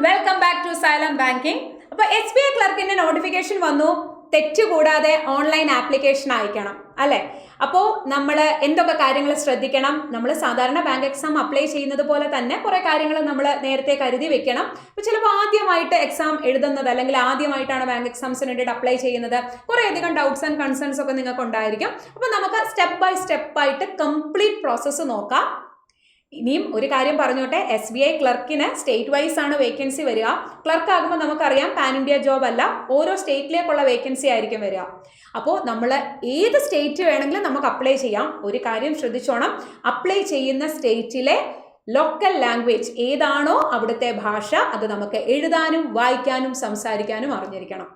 Welcome back to Xylem banking. അപ്പോൾ SBI ക്ലർക്കിന്റെ notification വന്നു, തെറ്റുകൂടാതെ ഓൺലൈൻ ആപ്ലിക്കേഷൻ അയക്കണം അല്ലേ? അപ്പോൾ നമ്മൾ എന്തൊക്കെ കാര്യങ്ങൾ ശ്രദ്ധിക്കണം? നമ്മൾ സാധാരണ ബാങ്ക് എക്സാം അപ്ലൈ ചെയ്യുന്നത് പോലെ തന്നെ കുറേ കാര്യങ്ങൾ നമ്മൾ നേരത്തെ കരുതി വെക്കണം. അപ്പോൾ ചിലപ്പോൾ ആദ്യമായിട്ട് എക്സാം എഴുതുന്നത് അല്ലെങ്കിൽ ആദ്യമായിട്ടാണ് ബാങ്ക് എക്സാംസിന് വേണ്ടിയിട്ട് അപ്ലൈ ചെയ്യുന്നത്, കുറേയധികം ഡൗട്ട്സ് ആൻഡ് കൺസേൺസ് ഒക്കെ നിങ്ങൾക്ക് ഉണ്ടായിരിക്കും. അപ്പോൾ നമുക്ക് സ്റ്റെപ്പ് ബൈ സ്റ്റെപ്പായിട്ട് കംപ്ലീറ്റ് പ്രോസസ്സ് നോക്കാം. ഇനിയും ഒരു കാര്യം പറഞ്ഞോട്ടെ, SBI ക്ലർക്കിന് സ്റ്റേറ്റ് വൈസ് ആണ് വേക്കൻസി വരിക. ക്ലർക്ക് ആകുമ്പോൾ നമുക്കറിയാം പാൻ ഇന്ത്യ ജോബ് അല്ല, ഓരോ സ്റ്റേറ്റിലേക്കുള്ള വേക്കൻസി ആയിരിക്കും വരിക. അപ്പോൾ നമ്മൾ ഏത് സ്റ്റേറ്റ് വേണമെങ്കിലും നമുക്ക് അപ്ലൈ ചെയ്യാം. ഒരു കാര്യം ശ്രദ്ധിച്ചോണം, അപ്ലൈ ചെയ്യുന്ന സ്റ്റേറ്റിലെ ലോക്കൽ ലാംഗ്വേജ് ഏതാണോ അവിടുത്തെ ഭാഷ അത് നമുക്ക് എഴുതാനും വായിക്കാനും സംസാരിക്കാനും അറിഞ്ഞിരിക്കണം.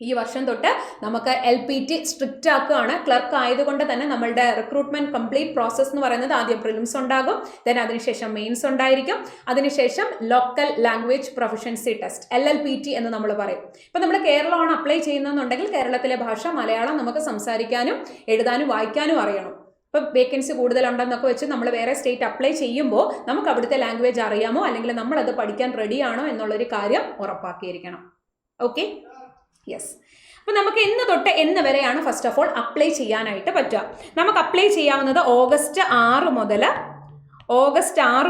ഈ വർഷം തൊട്ട് നമുക്ക് LPT സ്ട്രിക്റ്റ് ആക്കുകയാണ്. ക്ലർക്ക് ആയതുകൊണ്ട് തന്നെ നമ്മളുടെ റിക്രൂട്ട്മെന്റ് കംപ്ലീറ്റ് പ്രോസസ് എന്ന് പറയുന്നത് ആദ്യം പ്രിലിംസ് ഉണ്ടാകും, ദെൻ അതിനുശേഷം മെയിൻസ് ഉണ്ടായിരിക്കും, അതിനുശേഷം local language proficiency test LLPT എന്ന് നമ്മൾ പറയും. ഇപ്പം നമ്മൾ കേരളമാണ് അപ്ലൈ ചെയ്യുന്നതെന്നുണ്ടെങ്കിൽ കേരളത്തിലെ ഭാഷ മലയാളം നമുക്ക് സംസാരിക്കാനും എഴുതാനും വായിക്കാനും അറിയണം. ഇപ്പം വേക്കൻസി കൂടുതലുണ്ടെന്നൊക്കെ വെച്ച് നമ്മൾ വേറെ സ്റ്റേറ്റ് അപ്ലൈ ചെയ്യുമ്പോൾ നമുക്ക് അവിടുത്തെ ലാംഗ്വേജ് അറിയാമോ അല്ലെങ്കിൽ നമ്മളത് പഠിക്കാൻ റെഡിയാണോ എന്നുള്ളൊരു കാര്യം ഉറപ്പാക്കിയിരിക്കണം. Okay, yes. അപ്പോൾ നമുക്ക് എന്ന് തൊട്ട് എന്ന് വരെയാണ് ഫസ്റ്റ് ഓഫ് ഓൾ അപ്ലൈ ചെയ്യാനായിട്ട് പറ്റുക. നമുക്ക് അപ്ലൈ ചെയ്യാവുന്നത് ഓഗസ്റ്റ് 6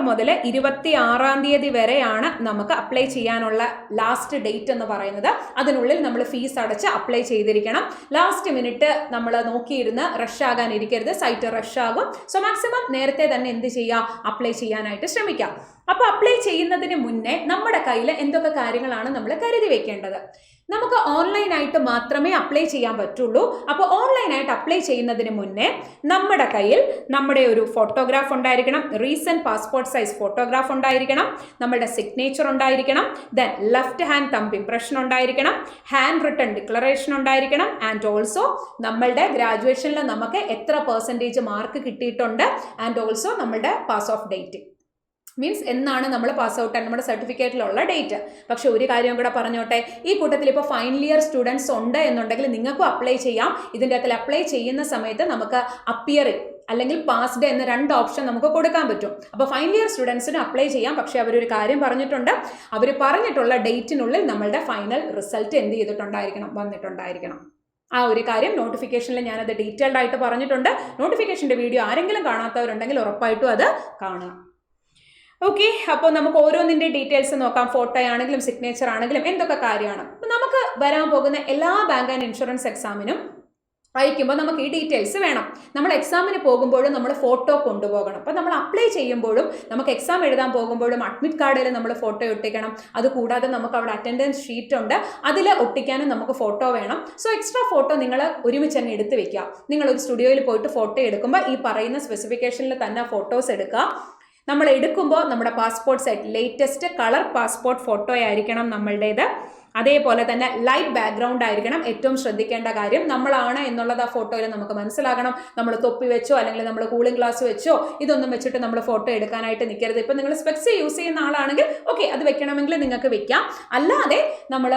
മുതൽ 26 തീയതി വരെയാണ് നമുക്ക് അപ്ലൈ ചെയ്യാനുള്ള ലാസ്റ്റ് ഡേറ്റ് എന്ന് പറയുന്നത്. അതിനുള്ളിൽ നമ്മൾ ഫീസ് അടച്ച് അപ്ലൈ ചെയ്തിരിക്കണം. ലാസ്റ്റ് മിനിറ്റ് നമ്മൾ നോക്കിയിരുന്ന് റഷ് ആകാൻ ഇരിക്കരുത്, സൈറ്റ് റഷ് ആകും. സോ മാക്സിമം നേരത്തെ തന്നെ എന്ത് ചെയ്യുക, അപ്ലൈ ചെയ്യാനായിട്ട് ശ്രമിക്കാം. അപ്പോൾ അപ്ലൈ ചെയ്യുന്നതിന് മുന്നേ നമ്മുടെ കയ്യിൽ എന്തൊക്കെ കാര്യങ്ങളാണ് നമ്മൾ കരുതി വെക്കേണ്ടത്? നമുക്ക് ഓൺലൈനായിട്ട് മാത്രമേ അപ്ലൈ ചെയ്യാൻ പറ്റുള്ളൂ. അപ്പോൾ ഓൺലൈനായിട്ട് അപ്ലൈ ചെയ്യുന്നതിന് മുന്നേ നമ്മുടെ കയ്യിൽ നമ്മുടെ ഒരു ഫോട്ടോഗ്രാഫ് ഉണ്ടായിരിക്കണം, റീസെന്റ് പാസ്പോർട്ട് സൈസ് ഫോട്ടോഗ്രാഫ് ഉണ്ടായിരിക്കണം, നമ്മുടെ സിഗ്നേച്ചർ ഉണ്ടായിരിക്കണം, then left hand thumb impression ഉണ്ടായിരിക്കണം, ഹാൻഡ് റിട്ടൺ ഡിക്ലറേഷൻ ഉണ്ടായിരിക്കണം, ആൻഡ് ഓൾസോ നമ്മളുടെ ഗ്രാജുവേഷനിൽ നമുക്ക് എത്ര % മാർക്ക് കിട്ടിയിട്ടുണ്ട്, ആൻഡ് ഓൾസോ നമ്മളുടെ പാസ് ഓഫ് ഡേറ്റ്, മീൻസ് എന്നാണ് നമ്മൾ പാസ് ഔട്ട് നമ്മുടെ സർട്ടിഫിക്കറ്റിലുള്ള ഡേറ്റ്. പക്ഷെ ഒരു കാര്യം കൂടെ പറഞ്ഞോട്ടെ, ഈ കൂട്ടത്തിൽ ഇപ്പോൾ ഫൈനൽ ഇയർ സ്റ്റുഡൻസ് ഉണ്ട് എന്നുണ്ടെങ്കിൽ നിങ്ങൾക്കും അപ്ലൈ ചെയ്യാം. ഇതിൻ്റെ അകത്തിൽ അപ്ലൈ ചെയ്യുന്ന സമയത്ത് നമുക്ക് അപ്പിയറിംഗ് അല്ലെങ്കിൽ പാസ്ഡ് എന്ന 2 ഓപ്ഷൻ നമുക്ക് കൊടുക്കാൻ പറ്റും. അപ്പോൾ ഫൈനൽ ഇയർ സ്റ്റുഡൻസിന് അപ്ലൈ ചെയ്യാം. പക്ഷേ അവരൊരു കാര്യം പറഞ്ഞിട്ടുണ്ട്, അവർ പറഞ്ഞിട്ടുള്ള ഡേറ്റിനുള്ളിൽ നമ്മളുടെ ഫൈനൽ റിസൾട്ട് എന്ത് ചെയ്തിട്ടുണ്ടായിരിക്കണം, വന്നിട്ടുണ്ടായിരിക്കണം. ആ ഒരു കാര്യം നോട്ടിഫിക്കേഷനിൽ ഞാനത് ഡീറ്റെയിൽഡ് ആയിട്ട് പറഞ്ഞിട്ടുണ്ട്. നോട്ടിഫിക്കേഷൻ്റെ വീഡിയോ ആരെങ്കിലും കാണാത്തവരുണ്ടെങ്കിൽ ഉറപ്പായിട്ടും അത് കാണുക. ഓക്കെ, അപ്പോൾ നമുക്ക് ഓരോന്നിൻ്റെ ഡീറ്റെയിൽസ് നോക്കാം. ഫോട്ടോ ആണെങ്കിലും സിഗ്നേച്ചർ ആണെങ്കിലും എന്തൊക്കെ കാര്യമാണ്. അപ്പോൾ നമുക്ക് വരാൻ പോകുന്ന എല്ലാ ബാങ്ക് ആൻഡ് ഇൻഷുറൻസ് എക്സാമിനും അയക്കുമ്പോൾ നമുക്ക് ഈ ഡീറ്റെയിൽസ് വേണം. നമ്മൾ എക്സാമിന് പോകുമ്പോഴും നമ്മൾ ഫോട്ടോ കൊണ്ടുപോകണം. അപ്പോൾ നമ്മൾ അപ്ലൈ ചെയ്യുമ്പോഴും നമുക്ക് എക്സാം എഴുതാൻ പോകുമ്പോഴും അഡ്മിറ്റ് കാർഡിൽ നമ്മൾ ഫോട്ടോ ഒട്ടിക്കണം. അതുകൂടാതെ നമുക്ക് അവിടെ അറ്റൻഡൻസ് ഷീറ്റ് ഉണ്ട്, അതിൽ ഒട്ടിക്കാനും നമുക്ക് ഫോട്ടോ വേണം. സോ എക്സ്ട്രാ ഫോട്ടോ നിങ്ങൾ ഒരുമിച്ച് തന്നെ എടുത്ത് വെക്കുക. നിങ്ങളൊരു സ്റ്റുഡിയോയിൽ പോയിട്ട് ഫോട്ടോ എടുക്കുമ്പോൾ ഈ പറയുന്ന സ്പെസിഫിക്കേഷനിൽ തന്നെ ഫോട്ടോസ് എടുക്കുക. നമ്മൾ എടുക്കുമ്പോൾ നമ്മുടെ passport size latest colour passport photo ആയിരിക്കണം നമ്മളുടേത്. അതേപോലെ തന്നെ ലൈറ്റ് ബാക്ക്ഗ്രൗണ്ട് ആയിരിക്കണം. ഏറ്റവും ശ്രദ്ധിക്കേണ്ട കാര്യം, നമ്മളാണ് എന്നുള്ളത് ആ ഫോട്ടോയിൽ നമുക്ക് മനസ്സിലാകണം. നമ്മൾ തൊപ്പി വെച്ചോ അല്ലെങ്കിൽ നമ്മൾ കൂളിംഗ് ഗ്ലാസ് വെച്ചോ ഇതൊന്നും വെച്ചിട്ട് നമ്മൾ ഫോട്ടോ എടുക്കാനായിട്ട് നിൽക്കരുത്. ഇപ്പം നിങ്ങൾ സ്പെക്സ് യൂസ് ചെയ്യുന്ന ആളാണെങ്കിൽ ഓക്കെ, അത് വെക്കണമെങ്കിൽ നിങ്ങൾക്ക് വെക്കാം. അല്ലാതെ നമ്മൾ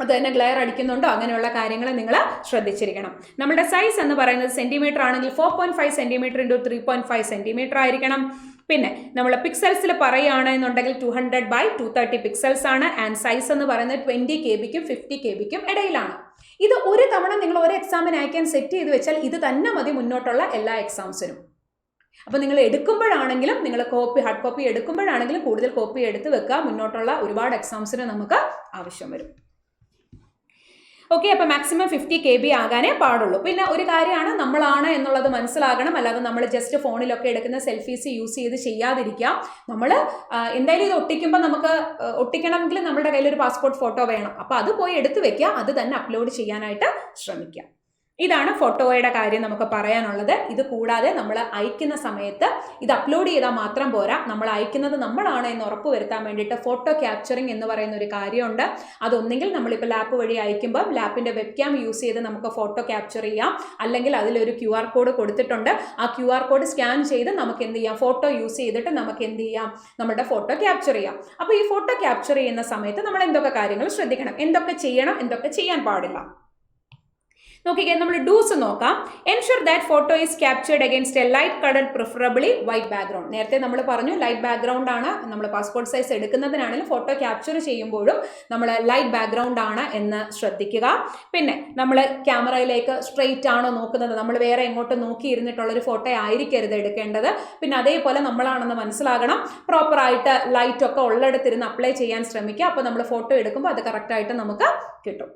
അത് തന്നെ ഗ്ലെയർ അടിക്കുന്നുണ്ടോ അങ്ങനെയുള്ള കാര്യങ്ങൾ നിങ്ങൾ ശ്രദ്ധിച്ചിരിക്കണം. നമ്മുടെ സൈസ് എന്ന് പറയുന്നത് സെൻറ്റിമീറ്റർ ആണെങ്കിൽ 4.5 സെൻറ്റിമീറ്റർ × 3.5 സെൻറ്റിമീറ്റർ ആയിരിക്കണം. പിന്നെ നമ്മൾ പിക്സൽസിൽ പറയുകയാണെന്നുണ്ടെങ്കിൽ 200/230 പിക്സൽസ് ആണ്. ആൻഡ് സൈസ് എന്ന് പറയുന്നത് 20 KB ക്കും 50 KB ക്കും ഇടയിലാണ്. ഇത് ഒരു തവണ നിങ്ങൾ ഒരു എക്സാമിന് അയക്കാൻ സെറ്റ് ചെയ്ത് വെച്ചാൽ ഇത് തന്നെ മതി മുന്നോട്ടുള്ള എല്ലാ എക്സാംസിനും. അപ്പോൾ നിങ്ങൾ എടുക്കുമ്പോഴാണെങ്കിലും നിങ്ങൾ ഹാർഡ് കോപ്പി എടുക്കുമ്പോഴാണെങ്കിലും കൂടുതൽ കോപ്പി എടുത്ത് വെക്കുക. മുന്നോട്ടുള്ള ഒരുപാട് എക്സാംസിന് നമുക്ക് ആവശ്യം വരും. ഓക്കെ, അപ്പോൾ മാക്സിമം 50 KB ആകാനേ പാടുള്ളൂ. പിന്നെ ഒരു കാര്യമാണ്, നമ്മളാണ് എന്നുള്ളത് മനസ്സിലാകണം. അല്ലാതെ നമ്മൾ ജസ്റ്റ് ഫോണിലൊക്കെ എടുക്കുന്ന സെൽഫീസ് യൂസ് ചെയ്ത് ചെയ്യാതിരിക്കാം. നമ്മൾ എന്തായാലും ഇത് ഒട്ടിക്കുമ്പോൾ നമുക്ക് ഒട്ടിക്കണമെങ്കിൽ നമ്മുടെ കയ്യിലൊരു പാസ്പോർട്ട് ഫോട്ടോ വേണം. അപ്പോൾ അത് പോയി എടുത്ത് വെക്കുക, അത് തന്നെ അപ്ലോഡ് ചെയ്യാനായിട്ട് ശ്രമിക്കുക. ഇതാണ് ഫോട്ടോയുടെ കാര്യം നമുക്ക് പറയാനുള്ളത്. ഇത് കൂടാതെ നമ്മൾ അയക്കുന്ന സമയത്ത് ഇത് അപ്ലോഡ് ചെയ്താൽ മാത്രം പോരാ, നമ്മൾ അയക്കുന്നത് നമ്മളാണ് എന്ന് ഉറപ്പ് വരുത്താൻ വേണ്ടിയിട്ട് ഫോട്ടോ ക്യാപ്ചറിങ് എന്ന് പറയുന്ന ഒരു കാര്യമുണ്ട്. അതൊന്നെങ്കിൽ നമ്മളിപ്പോൾ ലാപ്പ് വഴി അയക്കുമ്പോൾ ലാപ്പിൻ്റെ വെബ്ക്യാം യൂസ് ചെയ്ത് നമുക്ക് ഫോട്ടോ ക്യാപ്ചർ ചെയ്യാം, അല്ലെങ്കിൽ അതിലൊരു QR കോഡ് കൊടുത്തിട്ടുണ്ട്. ആ QR കോഡ് സ്കാൻ ചെയ്ത് നമുക്ക് എന്ത് ചെയ്യാം, ഫോട്ടോ യൂസ് ചെയ്തിട്ട് നമുക്ക് എന്ത് ചെയ്യാം, നമ്മുടെ ഫോട്ടോ ക്യാപ്ചർ ചെയ്യാം. അപ്പോൾ ഈ ഫോട്ടോ ക്യാപ്ചർ ചെയ്യുന്ന സമയത്ത് നമ്മൾ എന്തൊക്കെ കാര്യങ്ങൾ ശ്രദ്ധിക്കണം, എന്തൊക്കെ ചെയ്യണം, എന്തൊക്കെ ചെയ്യാൻ പാടില്ല. നോക്കിക്കേ, നമ്മൾ ഡൂസ് നോക്കാം. Ensure that photo is captured against A light coloured preferably white background. നേരത്തെ നമ്മൾ പറഞ്ഞു ലൈറ്റ് ബാക്ക്ഗ്രൗണ്ട് ആണ് നമ്മൾ പാസ്പോർട്ട് സൈസ് എടുക്കുന്നതിനാണെങ്കിലും ഫോട്ടോ ക്യാപ്ചർ ചെയ്യുമ്പോഴും നമ്മൾ ലൈറ്റ് ബാക്ക്ഗ്രൗണ്ട് ആണ് എന്ന് ശ്രദ്ധിക്കുക. പിന്നെ നമ്മൾ ക്യാമറയിലേക്ക് സ്ട്രെയിറ്റ് ആണോ നോക്കുന്നത്, നമ്മൾ വേറെ എങ്ങോട്ട് നോക്കിയിരുന്നിട്ടുള്ളൊരു ഫോട്ടോ ആയിരിക്കരുത് എടുക്കേണ്ടത്. പിന്നെ അതേപോലെ നമ്മളാണെന്ന് മനസ്സിലാകണം. പ്രോപ്പറായിട്ട് ലൈറ്റ് ഒക്കെ ഉള്ളിടത്തിരുന്ന് അപ്ലൈ ചെയ്യാൻ ശ്രമിക്കുക. അപ്പോൾ നമ്മൾ ഫോട്ടോ എടുക്കുമ്പോൾ അത് കറക്റ്റായിട്ട് നമുക്ക് കിട്ടും.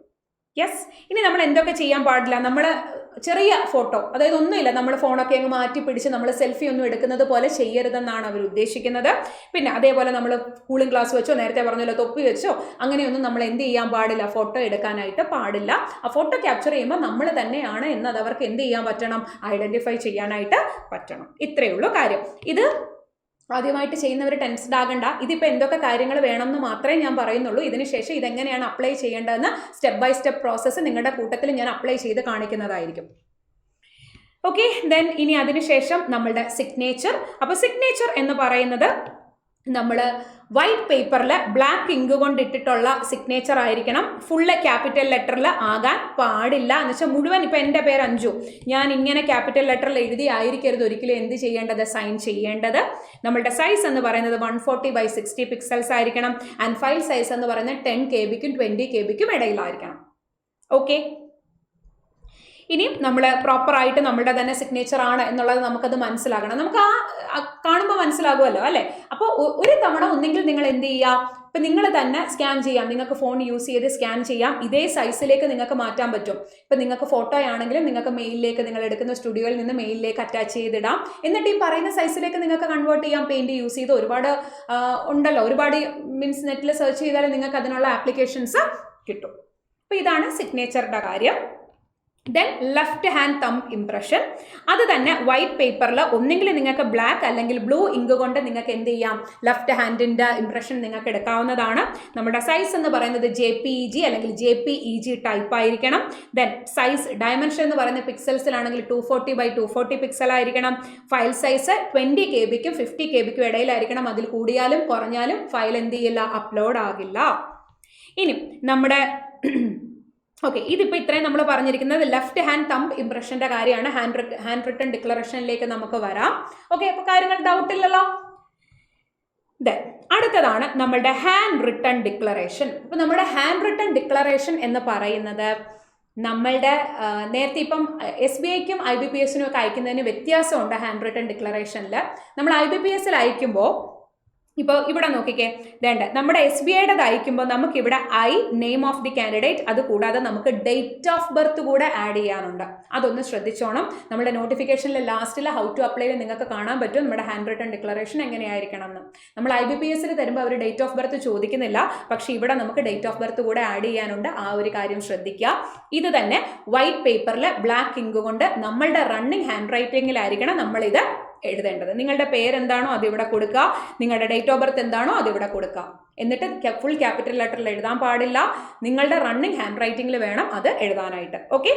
യെസ്. ഇനി നമ്മൾ എന്തൊക്കെ ചെയ്യാൻ പാടില്ല? നമ്മൾ ചെറിയ ഫോട്ടോ, അതായത് ഒന്നുമില്ല, നമ്മൾ ഫോണൊക്കെ അങ്ങ് മാറ്റി പിടിച്ച് നമ്മൾ സെൽഫി ഒന്നും എടുക്കുന്നത് പോലെ ചെയ്യരുതെന്നാണ് അവർ ഉദ്ദേശിക്കുന്നത്. പിന്നെ അതേപോലെ നമ്മൾ കൂളിംഗ് ഗ്ലാസ് വെച്ചോ, നേരത്തെ പറഞ്ഞല്ലോ തൊപ്പി വെച്ചോ, അങ്ങനെയൊന്നും നമ്മൾ എന്ത് ചെയ്യാൻ പാടില്ല, ഫോട്ടോ എടുക്കാനായിട്ട് പാടില്ല. ആ ഫോട്ടോ ക്യാപ്ചർ ചെയ്യുമ്പോൾ നമ്മൾ തന്നെയാണ് എന്നത് അവർക്ക് എന്ത് ചെയ്യാൻ പറ്റണം, ഐഡന്റിഫൈ ചെയ്യാനായിട്ട് പറ്റണം. ഇത്രയേ ഉള്ളൂ കാര്യം. ഇത് ആദ്യമായിട്ട് ചെയ്യുന്നവർ ടെൻസ്ഡ് ആകണ്ട. ഇതിപ്പോൾ എന്തൊക്കെ കാര്യങ്ങൾ വേണമെന്ന് മാത്രമേ ഞാൻ പറയുന്നുള്ളൂ. ഇതിനുശേഷം ഇതെങ്ങനെയാണ് അപ്ലൈ ചെയ്യേണ്ടതെന്ന് സ്റ്റെപ്പ് ബൈ സ്റ്റെപ്പ് പ്രോസസ്സ് നിങ്ങളുടെ കൂട്ടത്തിൽ ഞാൻ അപ്ലൈ ചെയ്ത് കാണിക്കുന്നതായിരിക്കും. ഓക്കെ, ദെൻ ഇനി അതിനുശേഷം നമ്മളുടെ സിഗ്നേച്ചർ. അപ്പോൾ സിഗ്നേച്ചർ എന്ന് പറയുന്നത് നമ്മൾ വൈറ്റ് പേപ്പറിൽ ബ്ലാക്ക് ഇങ്ക് കൊണ്ട് ഇട്ടിട്ടുള്ള സിഗ്നേച്ചർ ആയിരിക്കണം. ഫുള്ള് ക്യാപിറ്റൽ ലെറ്ററിൽ ആകാൻ പാടില്ല. എന്ന് വെച്ചാൽ മുഴുവൻ, ഇപ്പം എൻ്റെ പേര് അഞ്ജു, ഞാൻ ഇങ്ങനെ ക്യാപിറ്റൽ ലെറ്ററിൽ എഴുതി ആയിരിക്കരുത് ഒരിക്കലും എന്ത് ചെയ്യേണ്ടത്, സൈൻ ചെയ്യേണ്ടത്. നമ്മളുടെ സൈസ് എന്ന് പറയുന്നത് 140x60 പിക്സൽസ് ആയിരിക്കണം. ആൻഡ് ഫയൽ സൈസ് എന്ന് പറയുന്നത് 10 KB-ക്കും 20 KB-ക്കും ഇടയിലായിരിക്കണം. ഓക്കെ, ഇനിയും നമ്മൾ പ്രോപ്പറായിട്ട് നമ്മളുടെ തന്നെ സിഗ്നേച്ചർ ആണ് എന്നുള്ളത് നമുക്കത് മനസ്സിലാകണം. നമുക്ക് ആ കാണുമ്പോൾ മനസ്സിലാകുമല്ലോ അല്ലേ? അപ്പോൾ ഒരു തവണ ഒന്നെങ്കിൽ നിങ്ങൾ എന്ത് ചെയ്യുക, ഇപ്പം നിങ്ങൾ തന്നെ സ്കാൻ ചെയ്യാം. നിങ്ങൾക്ക് ഫോൺ യൂസ് ചെയ്ത് സ്കാൻ ചെയ്യാം. ഇതേ സൈസിലേക്ക് നിങ്ങൾക്ക് മാറ്റാൻ പറ്റും. ഇപ്പം നിങ്ങൾക്ക് ഫോട്ടോ ആണെങ്കിലും നിങ്ങൾക്ക് മെയിലിലേക്ക്, നിങ്ങൾ എടുക്കുന്ന സ്റ്റുഡിയോയിൽ നിന്ന് മെയിലിലേക്ക് അറ്റാച്ച് ചെയ്തിടാം. എന്നിട്ട് ഈ പറയുന്ന സൈസിലേക്ക് നിങ്ങൾക്ക് കൺവേർട്ട് ചെയ്യാം. പെയിന്റ് യൂസ് ചെയ്ത് ഒരുപാട് ഉണ്ടല്ലോ, ഒരുപാട് മീൻസ് നെറ്റിൽ സെർച്ച് ചെയ്താൽ നിങ്ങൾക്ക് അതിനുള്ള ആപ്ലിക്കേഷൻസ് കിട്ടും. അപ്പോൾ ഇതാണ് സിഗ്നേച്ചറിൻ്റെ കാര്യം. Then left hand thumb impression. അത് തന്നെ വൈറ്റ് പേപ്പറിൽ ഒന്നെങ്കിൽ നിങ്ങൾക്ക് ബ്ലാക്ക് അല്ലെങ്കിൽ ബ്ലൂ ഇങ്ക് കൊണ്ട് നിങ്ങൾക്ക് എന്ത് ചെയ്യാം, ലെഫ്റ്റ് ഹാൻഡിൻ്റെ ഇംപ്രഷൻ നിങ്ങൾക്ക് എടുക്കാവുന്നതാണ്. നമ്മുടെ സൈസ് എന്ന് പറയുന്നത് JPEG അല്ലെങ്കിൽ JPEG ടൈപ്പ് ആയിരിക്കണം. ദെൻ സൈസ് ഡയമെൻഷൻ എന്ന് പറയുന്നത് പിക്സൽസിലാണെങ്കിൽ 240x240 പിക്സൽ ആയിരിക്കണം. File size 20 KB-ക്കും 50 KB-ക്കും ഇടയിലായിരിക്കണം. അതിൽ കൂടിയാലും കുറഞ്ഞാലും ഫയൽ എന്ത് ചെയ്യില്ല, അപ്ലോഡ് ആകില്ല. ഇനി നമ്മുടെ ഓക്കെ, ഇതിപ്പോൾ ഇത്രയും നമ്മൾ പറഞ്ഞിരിക്കുന്നത് ലെഫ്റ്റ് ഹാൻഡ് തമ്പ് ഇംപ്രഷൻ്റെ കാര്യമാണ്. ഹാൻഡ് റിട്ടൺ ഡിക്ലറേഷനിലേക്ക് നമുക്ക് വരാം. ഓക്കെ, അപ്പോൾ കാര്യങ്ങൾ ഡൗട്ട് ഇല്ലല്ലോ. ദെൻ അടുത്തതാണ് നമ്മളുടെ ഹാൻഡ് റിട്ടൺ ഡിക്ലറേഷൻ. ഇപ്പോൾ നമ്മുടെ ഹാൻഡ് റിട്ടൺ ഡിക്ലറേഷൻ എന്ന് പറയുന്നത് നമ്മളുടെ നേരത്തെ ഇപ്പം SBIക്കും IBPSനും ഒക്കെ അയക്കുന്നതിന് വ്യത്യാസമുണ്ട്. ഹാൻഡ് റിട്ടൺ ഡിക്ലറേഷനിൽ നമ്മൾ IBPSൽ അയക്കുമ്പോൾ ഇപ്പോൾ ഇവിടെ നോക്കിക്കേ, വേണ്ട നമ്മുടെ SBIയുടേത് അയക്കുമ്പോൾ നമുക്കിവിടെ നെയിം ഓഫ് ദി കാൻഡിഡേറ്റ്, അത് കൂടാതെ നമുക്ക് ഡേറ്റ് ഓഫ് ബർത്ത് കൂടെ ആഡ് ചെയ്യാനുണ്ട്. അതൊന്ന് ശ്രദ്ധിച്ചോണം. നമ്മുടെ നോട്ടിഫിക്കേഷനിൽ ലാസ്റ്റിൽ ഹൗ ടു അപ്ലൈ നിങ്ങൾക്ക് കാണാൻ പറ്റും നമ്മുടെ ഹാൻഡ് റിട്ടൺ ഡിക്ലറേഷൻ എങ്ങനെയായിരിക്കണം എന്ന്. നമ്മൾ IBPSൽ തരുമ്പോൾ അവർ ഡേറ്റ് ഓഫ് ബർത്ത് ചോദിക്കുന്നില്ല, പക്ഷേ ഇവിടെ നമുക്ക് ഡേറ്റ് ഓഫ് ബർത്ത് കൂടെ ആഡ് ചെയ്യാനുണ്ട്. ആ ഒരു കാര്യം ശ്രദ്ധിക്കുക. ഇത് തന്നെ വൈറ്റ് പേപ്പറിൽ ബ്ലാക്ക് ഇങ്ക് കൊണ്ട് നമ്മളുടെ റണ്ണിങ് ഹാൻഡ് റൈറ്റിങ്ങിലായിരിക്കണം നമ്മളിത് എഴുതേണ്ടത്. നിങ്ങളുടെ പേരെന്താണോ അത് ഇവിടെ കൊടുക്കുക, നിങ്ങളുടെ ഡേറ്റ് ഓഫ് ബർത്ത് എന്താണോ അത് ഇവിടെ കൊടുക്കുക. എന്നിട്ട് ഫുൾ ക്യാപിറ്റൽ ലെറ്ററിൽ എഴുതാൻ പാടില്ല. നിങ്ങളുടെ റണ്ണിങ് ഹാൻഡ് റൈറ്റിംഗിൽ വേണം അത് എഴുതാനായിട്ട്. ഓക്കെ,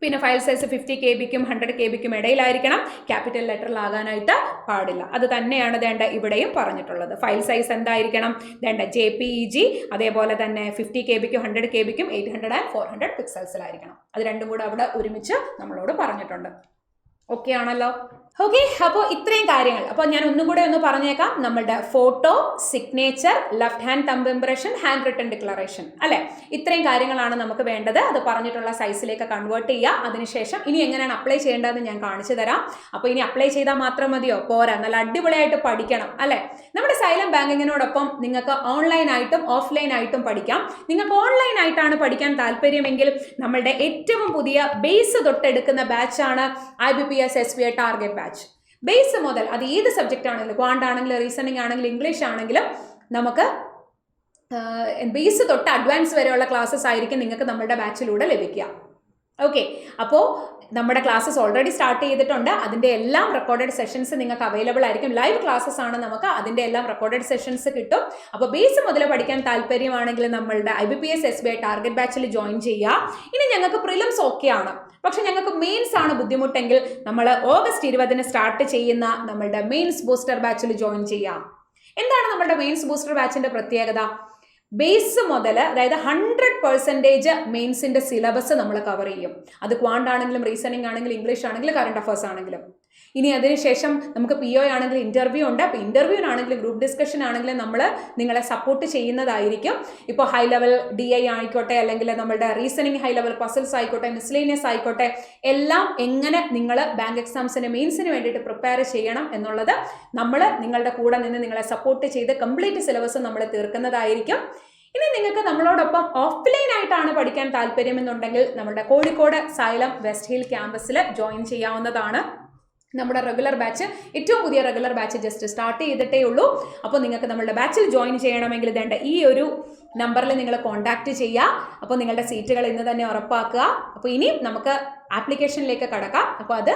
പിന്നെ ഫയൽ സൈസ് 50 KB-ക്കും 100 KB-ക്കും ഇടയിലായിരിക്കണം. ക്യാപിറ്റൽ ലെറ്ററിലാകാനായിട്ട് പാടില്ല. അത് തന്നെയാണ് വേണ്ട ഇവിടെയും പറഞ്ഞിട്ടുള്ളത്. ഫയൽ സൈസ് എന്തായിരിക്കണം, വേണ്ട JPEG, അതേപോലെ തന്നെ 50 KB-ക്കും 100 KB-ക്കും 800 and 400 പിക്സൽസിലായിരിക്കണം. അത് രണ്ടും കൂടെ അവിടെ ഒരുമിച്ച് നമ്മളോട് പറഞ്ഞിട്ടുണ്ട്. ഓക്കെ ആണല്ലോ? ഓക്കെ, അപ്പോൾ ഇത്രയും കാര്യങ്ങൾ. അപ്പോൾ ഞാൻ ഒന്നും കൂടെ ഒന്ന് പറഞ്ഞേക്കാം. നമ്മളുടെ photo, signature, left hand thumb impression, hand written declaration അല്ലേ, ഇത്രയും കാര്യങ്ങളാണ് നമുക്ക് വേണ്ടത്. അത് പറഞ്ഞിട്ടുള്ള സൈസിലേക്ക് കൺവേർട്ട് ചെയ്യുക. അതിനുശേഷം ഇനി എങ്ങനെയാണ് അപ്ലൈ ചെയ്യേണ്ടതെന്ന് ഞാൻ കാണിച്ചു തരാം. അപ്പോൾ ഇനി അപ്ലൈ ചെയ്താൽ മാത്രം മതിയോ? പോരാ, നല്ല അടിപൊളിയായിട്ട് പഠിക്കണം അല്ലേ. നമ്മുടെ സൈലം ബാങ്കിങ്ങിനോടൊപ്പം നിങ്ങൾക്ക് ഓൺലൈനായിട്ടും ഓഫ്ലൈനായിട്ടും പഠിക്കാം. നിങ്ങൾക്ക് ഓൺലൈനായിട്ടാണ് പഠിക്കാൻ താല്പര്യമെങ്കിൽ നമ്മളുടെ ഏറ്റവും പുതിയ ബേസ് തൊട്ടെടുക്കുന്ന ബാച്ചാണ് IBPS SBI target batch. Base മുതൽ അത് ഏത് സബ്ജക്റ്റ് ആണെങ്കിലും, ക്വാണ്ട് ആണെങ്കിലും റീസണിങ് ആണെങ്കിലും ഇംഗ്ലീഷ് ആണെങ്കിലും നമുക്ക് ബേസ് തൊട്ട് അഡ്വാൻസ് വരെയുള്ള ക്ലാസ്സസ് ആയിരിക്കും നിങ്ങൾക്ക് നമ്മുടെ ബാച്ചിലൂടെ ലഭിക്കുക. ഓക്കെ, അപ്പോൾ നമ്മുടെ ക്ലാസ്സസ് ഓൾറെഡി സ്റ്റാർട്ട് ചെയ്തിട്ടുണ്ട്. അതിൻ്റെ എല്ലാം റെക്കോർഡഡ് സെഷൻസ് നിങ്ങൾക്ക് അവൈലബിൾ ആയിരിക്കും. ലൈവ് ക്ലാസ്സസ് ആണ് നമുക്ക്, അതിൻ്റെ എല്ലാം റെക്കോർഡഡ് സെഷൻസ് കിട്ടും. അപ്പോൾ ബേസ് മുതൽ പഠിക്കാൻ താല്പര്യമാണെങ്കിൽ നമ്മളുടെ IBPS SBI ടാർഗറ്റ് ബാച്ചിൽ ജോയിൻ ചെയ്യുക. ഇനി ഞങ്ങൾക്ക് പ്രിലിംസ് ഓക്കെ ആണ്, പക്ഷെ ഞങ്ങൾക്ക് മെയിൻസ് ആണ് ബുദ്ധിമുട്ടെങ്കിൽ നമ്മൾ ഓഗസ്റ്റ് 20 സ്റ്റാർട്ട് ചെയ്യുന്ന നമ്മളുടെ മെയിൻസ് ബൂസ്റ്റർ ബാച്ചിൽ ജോയിൻ ചെയ്യാം. എന്താണ് നമ്മുടെ മെയിൻസ് ബൂസ്റ്റർ ബാച്ചിൻ്റെ പ്രത്യേകത? ബേസ് മുതൽ, അതായത് 100% മെയിൻസിന്റെ സിലബസ് നമ്മൾ കവർ ചെയ്യും. അത് ക്വാണ്ട് ആണെങ്കിലും റീസണിങ് ആണെങ്കിലും ഇംഗ്ലീഷ് ആണെങ്കിലും കറണ്ട് അഫയേഴ്സ് ആണെങ്കിലും. ഇനി അതിനുശേഷം നമുക്ക് PO ആണെങ്കിൽ ഇന്റർവ്യൂ ഉണ്ട്. അപ്പോൾ ഇന്റർവ്യൂവിനാണെങ്കിലും ഗ്രൂപ്പ് ഡിസ്കഷൻ ആണെങ്കിലും നമ്മൾ നിങ്ങളെ സപ്പോർട്ട് ചെയ്യുന്നതായിരിക്കും. ഇപ്പോൾ ഹൈ ലെവൽ DI ആയിക്കോട്ടെ, അല്ലെങ്കിൽ നമ്മുടെ റീസണിങ് ഹൈ ലെവൽ പസിൽസ് ആയിക്കോട്ടെ, മിസ്ലേനിയസ് ആയിക്കോട്ടെ, എല്ലാം എങ്ങനെ നിങ്ങൾ ബാങ്ക് എക്സാംസിന് മെയിൻസിന് വേണ്ടിയിട്ട് പ്രിപ്പയർ ചെയ്യണം എന്നുള്ളത് നമ്മൾ നിങ്ങളുടെ കൂടെ നിന്ന് നിങ്ങളെ സപ്പോർട്ട് ചെയ്ത് കംപ്ലീറ്റ് സിലബസ് നമ്മൾ തീർക്കുന്നതായിരിക്കും. ഇനി നിങ്ങൾക്ക് നമ്മളോടൊപ്പം ഓഫ്ലൈൻ ആയിട്ടാണ് പഠിക്കാൻ താല്പര്യമെന്നുണ്ടെങ്കിൽ നമ്മുടെ കോഴിക്കോട് സൈലം വെസ്റ്റ് ഹിൽ ക്യാമ്പസിൽ ജോയിൻ ചെയ്യാവുന്നതാണ്. നമ്മുടെ റെഗുലർ ബാച്ച്, ഏറ്റവും പുതിയ റെഗുലർ ബാച്ച് ജസ്റ്റ് സ്റ്റാർട്ട് ചെയ്തിട്ടേ ഉള്ളൂ. അപ്പോൾ നിങ്ങൾക്ക് നമ്മുടെ ബാച്ചിൽ ജോയിൻ ചെയ്യണമെങ്കിൽ വേണ്ട ഈ ഒരു നമ്പറിൽ നിങ്ങൾ കോൺടാക്റ്റ് ചെയ്യുക. അപ്പോൾ നിങ്ങളുടെ സീറ്റുകൾ ഇന്ന് തന്നെ ഉറപ്പാക്കുക. അപ്പോൾ ഇനി നമുക്ക് ആപ്ലിക്കേഷനിലേക്ക് കടക്കാം. അപ്പോൾ അത്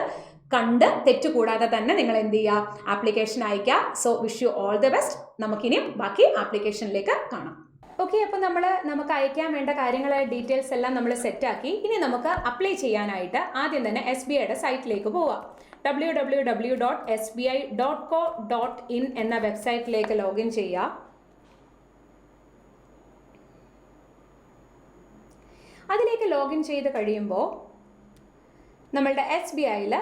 കണ്ട് തെറ്റുകൂടാതെ തന്നെ നിങ്ങൾ എന്ത് ചെയ്യുക, ആപ്ലിക്കേഷൻ അയക്കുക. So wish you all the best. നമുക്കിനിയും ബാക്കി ആപ്ലിക്കേഷനിലേക്ക് കാണാം. ഓക്കെ, അപ്പോൾ നമുക്ക് അയക്കാൻ വേണ്ട കാര്യങ്ങൾ ഡീറ്റെയിൽസ് എല്ലാം നമ്മൾ സെറ്റാക്കി. ഇനി നമുക്ക് അപ്ലൈ ചെയ്യാനായിട്ട് ആദ്യം തന്നെ SBIയുടെ സൈറ്റിലേക്ക് പോവാം. www.sbi.co.in എന്ന വെബ്സൈറ്റിലേക്ക് ലോഗിൻ ചെയ്യുക. അതിലേക്ക് ലോഗിൻ ചെയ്ത് കഴിയുമ്പോൾ നമ്മളുടെ SBIയിൽ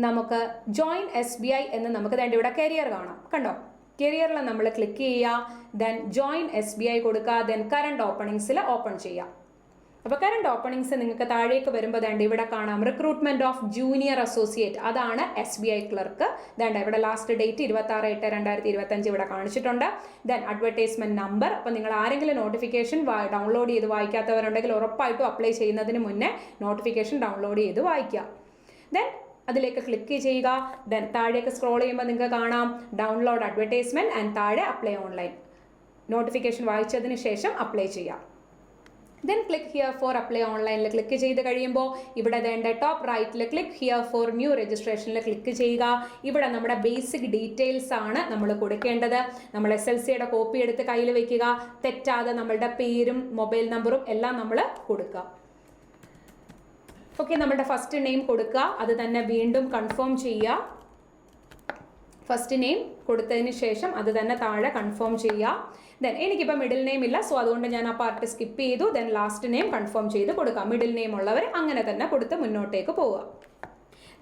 നമുക്ക് ജോയിൻ SBI എന്ന് നമുക്ക് വേണ്ട ഇവിടെ കരിയർ കാണാം. കണ്ടോ, കരിയറിൽ നമ്മൾ ക്ലിക്ക് ചെയ്യുക. ദെൻ ജോയിൻ SBI കൊടുക്കുക. ദെൻ കറണ്ട് ഓപ്പണിങ്സിൽ ഓപ്പൺ ചെയ്യുക. അപ്പോൾ കറണ്ട് ഓപ്പണിങ്സ് നിങ്ങൾക്ക് താഴേക്ക് വരുമ്പോൾ വേണ്ട ഇവിടെ കാണാം റിക്രൂട്ട്മെന്റ് ഓഫ് ജൂനിയർ അസോസിയേറ്റ്, അതാണ് SBI ക്ലർക്ക്. വേണ്ട ഇവിടെ ലാസ്റ്റ് ഡേറ്റ് 26/8/2025 ഇവിടെ കാണിച്ചിട്ടുണ്ട്. Then advertisement number. അപ്പോൾ നിങ്ങൾ ആരെങ്കിലും നോട്ടിഫിക്കേഷൻ ഡൗൺലോഡ് ചെയ്ത് വായിക്കാത്തവരുണ്ടെങ്കിൽ ഉറപ്പായിട്ടും അപ്ലൈ ചെയ്യുന്നതിന് മുന്നേ നോട്ടിഫിക്കേഷൻ ഡൗൺലോഡ് ചെയ്ത് വായിക്കുക. ദെൻ അതിലേക്ക് ക്ലിക്ക് ചെയ്യുക. ദെൻ താഴേക്ക് സ്ക്രോൾ ചെയ്യുമ്പോൾ നിങ്ങൾക്ക് കാണാം ഡൗൺലോഡ് അഡ്വർടൈസ്മെന്റ് ആൻഡ് താഴെ അപ്ലൈ ഓൺലൈൻ. നോട്ടിഫിക്കേഷൻ വായിച്ചതിന് ശേഷം അപ്ലൈ ചെയ്യാം. Then click here for apply ഓൺലൈനിൽ ക്ലിക്ക് ചെയ്ത് കഴിയുമ്പോൾ ഇവിടെ വേണ്ട ടോപ്പ് റൈറ്റിൽ ക്ലിക്ക് ഹിയർ ഫോർ ന്യൂ രജിസ്ട്രേഷനിൽ ക്ലിക്ക് ചെയ്യുക. ഇവിടെ നമ്മുടെ ബേസിക് ഡീറ്റെയിൽസ് ആണ് നമ്മൾ കൊടുക്കേണ്ടത്. നമ്മൾ SLCയുടെ കോപ്പി എടുത്ത് കയ്യിൽ വെക്കുക. തെറ്റാതെ നമ്മളുടെ പേരും മൊബൈൽ നമ്പറും എല്ലാം നമ്മൾ കൊടുക്കുക. ഓക്കെ, നമ്മുടെ ഫസ്റ്റ് നെയിം കൊടുക്കുക. അത് തന്നെ വീണ്ടും കൺഫേം ചെയ്യുക. ഫസ്റ്റ് നെയിം കൊടുത്തതിന് ശേഷം അത് തന്നെ താഴെ കൺഫേം ചെയ്യുക. ദെൻ എനിക്കിപ്പോൾ മിഡിൽ നെയിം ഇല്ല, സോ അതുകൊണ്ട് ഞാൻ ആ പാർട്ട് സ്കിപ്പ് ചെയ്തു. ദെൻ ലാസ്റ്റ് നെയിം കൺഫേം ചെയ്ത് കൊടുക്കുക. മിഡിൽ നെയിം ഉള്ളവർ അങ്ങനെ തന്നെ കൊടുത്ത് മുന്നോട്ടേക്ക് പോവുക.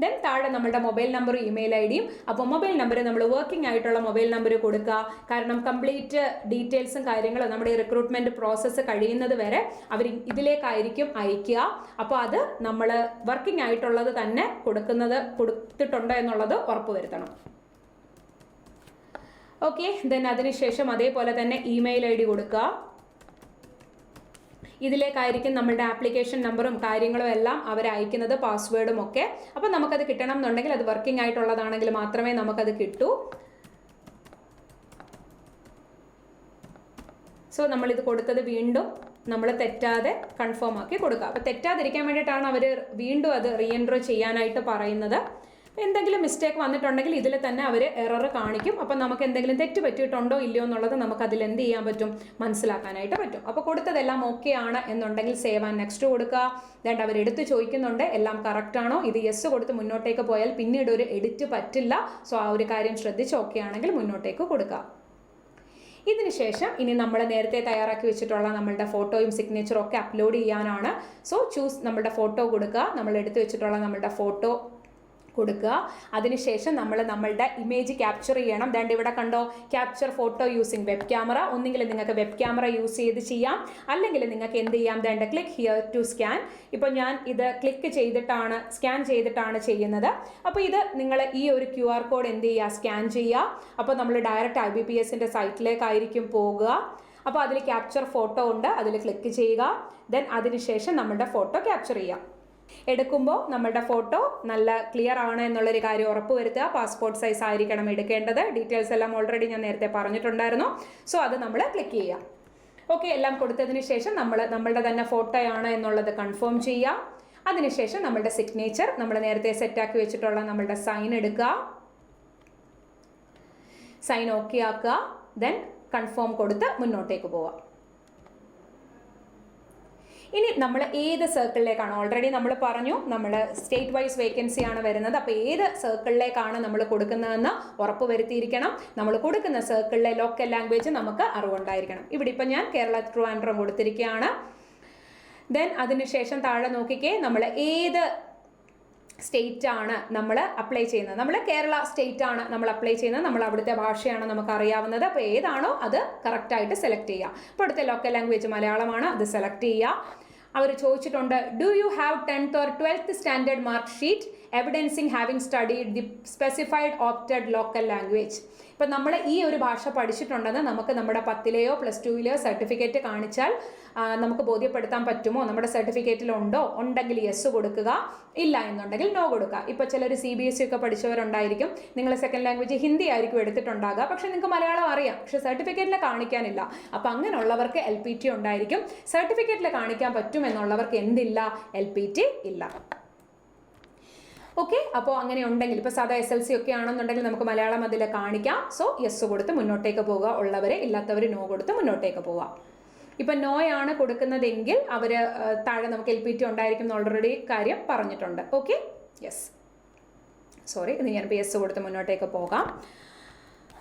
ദെൻ താഴെ നമ്മുടെ മൊബൈൽ നമ്പറും ഇമെയിൽ IDയും. അപ്പോൾ മൊബൈൽ നമ്പർ നമ്മൾ വർക്കിംഗ് ആയിട്ടുള്ള മൊബൈൽ നമ്പർ കൊടുക്കുക. കാരണം കംപ്ലീറ്റ് ഡീറ്റെയിൽസും കാര്യങ്ങളും നമ്മുടെ റിക്രൂട്ട്മെൻറ്റ് പ്രോസസ്സ് കഴിയുന്നത് വരെ അവർ ഇതിലേക്കായിരിക്കും അയക്കുക. അപ്പോൾ അത് നമ്മൾ വർക്കിംഗ് ആയിട്ടുള്ളത് തന്നെ കൊടുത്തിട്ടുണ്ടോ എന്നുള്ളത് ഉറപ്പുവരുത്തണം. ഓക്കെ, ദെൻ അതിനുശേഷം അതേപോലെ തന്നെ ഇമെയിൽ ID കൊടുക്കുക. ഇതിലേക്കായിരിക്കും നമ്മളുടെ ആപ്ലിക്കേഷൻ നമ്പറും കാര്യങ്ങളും എല്ലാം അവർ അയക്കുന്നത്, പാസ്വേഡും ഒക്കെ. അപ്പോൾ നമുക്കത് കിട്ടണം എന്നുണ്ടെങ്കിൽ അത് വർക്കിംഗ് ആയിട്ടുള്ളതാണെങ്കിൽ മാത്രമേ നമുക്കത് കിട്ടൂ. സോ നമ്മളിത് കൊടുത്തത് വീണ്ടും നമ്മൾ തെറ്റാതെ കൺഫേം ആക്കി കൊടുക്കുക. അപ്പോൾ തെറ്റാതിരിക്കാൻ വേണ്ടിയിട്ടാണ് അവർ വീണ്ടും അത് റീഎൻട്രോ ചെയ്യാനായിട്ട് പറയുന്നത്. എന്തെങ്കിലും മിസ്റ്റേക്ക് വന്നിട്ടുണ്ടെങ്കിൽ ഇതിൽ തന്നെ അവർ എറർ കാണിക്കും. അപ്പം നമുക്ക് എന്തെങ്കിലും തെറ്റ് പറ്റിയിട്ടുണ്ടോ ഇല്ലയോ എന്നുള്ളത് നമുക്ക് അതിൽ എന്ത് ചെയ്യാൻ പറ്റും, മനസ്സിലാക്കാനായിട്ട് പറ്റും. അപ്പോൾ കൊടുത്തതെല്ലാം ഓക്കെ ആണ് എന്നുണ്ടെങ്കിൽ സേവ് ആൻഡ് നെക്സ്റ്റ് കൊടുക്കുക. എന്നിട്ട് അവർ എടുത്ത് ചോദിക്കുന്നുണ്ട് എല്ലാം കറക്റ്റ് ആണോ. ഇത് യെസ് കൊടുത്ത് മുന്നോട്ടേക്ക് പോയാൽ പിന്നീട് ഒരു എഡിറ്റ് പറ്റില്ല. സോ ആ ഒരു കാര്യം ശ്രദ്ധിച്ച് ഓക്കെ ആണെങ്കിൽ മുന്നോട്ടേക്ക് കൊടുക്കുക. ഇതിന് ശേഷം ഇനി നമ്മൾ നേരത്തെ തയ്യാറാക്കി വെച്ചിട്ടുള്ള നമ്മളുടെ ഫോട്ടോയും സിഗ്നേച്ചറും ഒക്കെ അപ്ലോഡ് ചെയ്യാനാണ്. സോ ചൂസ് നമ്മളുടെ ഫോട്ടോ കൊടുക്കുക. നമ്മൾ എടുത്ത് വെച്ചിട്ടുള്ള നമ്മളുടെ ഫോട്ടോ കൊടുക്കുക. അതിനുശേഷം നമ്മളുടെ ഇമേജ് ക്യാപ്ചർ ചെയ്യണം. ദാണ്ട് ഇവിടെ കണ്ടോ, capture photo using web camera. ഒന്നെങ്കിൽ നിങ്ങൾക്ക് വെബ് ക്യാമറ യൂസ് ചെയ്ത് ചെയ്യാം, അല്ലെങ്കിൽ നിങ്ങൾക്ക് എന്ത് ചെയ്യാം, ദാണ്ട് ക്ലിക്ക് ഹിയർ ടു സ്കാൻ. ഇപ്പോൾ ഞാൻ ഇത് ക്ലിക്ക് ചെയ്തിട്ടാണ് സ്കാൻ ചെയ്തിട്ടാണ് ചെയ്യുന്നത്. അപ്പോൾ ഇത് നിങ്ങൾ ഈ ഒരു QR കോഡ് എന്ത് ചെയ്യുക, സ്കാൻ ചെയ്യുക. അപ്പോൾ നമ്മൾ ഡയറക്റ്റ് IBPSൻ്റെ സൈറ്റിലേക്കായിരിക്കും പോകുക. അപ്പോൾ അതിൽ ക്യാപ്ചർ ഫോട്ടോ ഉണ്ട്, അതിൽ ക്ലിക്ക് ചെയ്യുക. ദെൻ അതിനുശേഷം നമ്മളുടെ ഫോട്ടോ ക്യാപ്ചർ ചെയ്യാം. എടുക്കുമ്പോൾ നമ്മളുടെ ഫോട്ടോ നല്ല ക്ലിയർ ആണ് എന്നുള്ളൊരു കാര്യം ഉറപ്പ് വരുത്തുക. പാസ്പോർട്ട് സൈസ് ആയിരിക്കണം എടുക്കേണ്ടത്. ഡീറ്റെയിൽസ് എല്ലാം ഓൾറെഡി ഞാൻ നേരത്തെ പറഞ്ഞിട്ടുണ്ടായിരുന്നു. സോ അത് നമ്മൾ ക്ലിക്ക് ചെയ്യുക. ഓക്കെ, എല്ലാം കൊടുത്തതിന് ശേഷം നമ്മളുടെ തന്നെ ഫോട്ടോയാണ് എന്നുള്ളത് കൺഫേം ചെയ്യുക. അതിനുശേഷം നമ്മളുടെ സിഗ്നേച്ചർ, നമ്മൾ നേരത്തെ സെറ്റാക്കി വെച്ചിട്ടുള്ള നമ്മളുടെ സൈൻ എടുക്കുക. സൈൻ ഓക്കെ ആക്കുക. ദെൻ കൺഫേം കൊടുത്ത് മുന്നോട്ടേക്ക് പോവുക. ഇനി നമ്മൾ ഏത് സർക്കിളിലേക്കാണ്, ഓൾറെഡി നമ്മൾ പറഞ്ഞു നമ്മൾ സ്റ്റേറ്റ് വൈസ് വേക്കൻസി ആണ് വരുന്നത്. അപ്പോൾ ഏത് സർക്കിളിലേക്കാണ് നമ്മൾ കൊടുക്കുന്നതെന്ന് ഉറപ്പ് വരുത്തിയിരിക്കണം. നമ്മൾ കൊടുക്കുന്ന സർക്കിളിലെ ലോക്കൽ ലാംഗ്വേജ് നമുക്ക് അറിവുണ്ടായിരിക്കണം. ഇവിടെ ഇപ്പം ഞാൻ കേരള ട്രിവാൻഡ്രം കൊടുത്തിരിക്കുകയാണ്. ദെൻ അതിനുശേഷം താഴെ നോക്കിക്കേ, നമ്മൾ ഏത് സ്റ്റേറ്റ് ആണ് നമ്മൾ അപ്ലൈ ചെയ്യുന്നത്. നമ്മൾ കേരള സ്റ്റേറ്റ് ആണ് നമ്മൾ അപ്ലൈ ചെയ്യുന്നത്. നമ്മൾ അവിടുത്തെ ഭാഷയാണ് നമുക്ക് അറിയാവുന്നത്. അപ്പോൾ ഏതാണോ അത് കറക്റ്റായിട്ട് സെലക്ട് ചെയ്യുക. അപ്പോൾ അടുത്ത ലോക്കൽ ലാംഗ്വേജ് മലയാളമാണ്, അത് സെലക്ട് ചെയ്യുക. അവർ ചോദിച്ചിട്ടുണ്ട്, do you have 10th or 12th standard mark sheet evidencing having studied the specified opted local language. ഇപ്പം നമ്മൾ ഈ ഒരു ഭാഷ പഠിച്ചിട്ടുണ്ടെന്ന് നമുക്ക് നമ്മുടെ 10ലെയോ +2ലെയോ സർട്ടിഫിക്കറ്റ് കാണിച്ചാൽ നമുക്ക് ബോധ്യപ്പെടുത്താൻ പറ്റുമോ, നമ്മുടെ സർട്ടിഫിക്കറ്റിലുണ്ടോ, ഉണ്ടെങ്കിൽ യെസ് കൊടുക്കുക, ഇല്ല എന്നുണ്ടെങ്കിൽ നോ കൊടുക്കുക. ഇപ്പോൾ ചിലർ CBSE ഒക്കെ പഠിച്ചവരുണ്ടായിരിക്കും, നിങ്ങൾ സെക്കൻഡ് ലാംഗ്വേജ് ഹിന്ദി ആയിരിക്കും എടുത്തിട്ടുണ്ടാകുക, പക്ഷെ നിങ്ങൾക്ക് മലയാളം അറിയാം, പക്ഷെ സർട്ടിഫിക്കറ്റിൽ കാണിക്കാനില്ല. അപ്പം അങ്ങനെയുള്ളവർക്ക് LPT ഉണ്ടായിരിക്കും. സർട്ടിഫിക്കറ്റിൽ കാണിക്കാൻ പറ്റുമെന്നുള്ളവർക്ക് എന്തില്ല, LPT ഇല്ല. ഓക്കെ, അപ്പോൾ അങ്ങനെ ഉണ്ടെങ്കിൽ ഇപ്പോൾ സാധാ SLC ഒക്കെ ആണെന്നുണ്ടെങ്കിൽ നമുക്ക് മലയാളം അതിൽ കാണിക്കാം. സോ യെസ് കൊടുത്ത് മുന്നോട്ടേക്ക് പോവുക, ഉള്ളവരെ, ഇല്ലാത്തവർ നോ കൊടുത്ത് മുന്നോട്ടേക്ക് പോവുക. ഇപ്പം നോയാണ് കൊടുക്കുന്നതെങ്കിൽ അവർ താഴെ നമുക്ക് LPT ഉണ്ടായിരിക്കും എന്ന് ഓൾറെഡി കാര്യം പറഞ്ഞിട്ടുണ്ട്. ഓക്കെ, യെസ്, സോറി, ഇത് ഞാനിപ്പോൾ യെസ് കൊടുത്ത് മുന്നോട്ടേക്ക് പോകാം.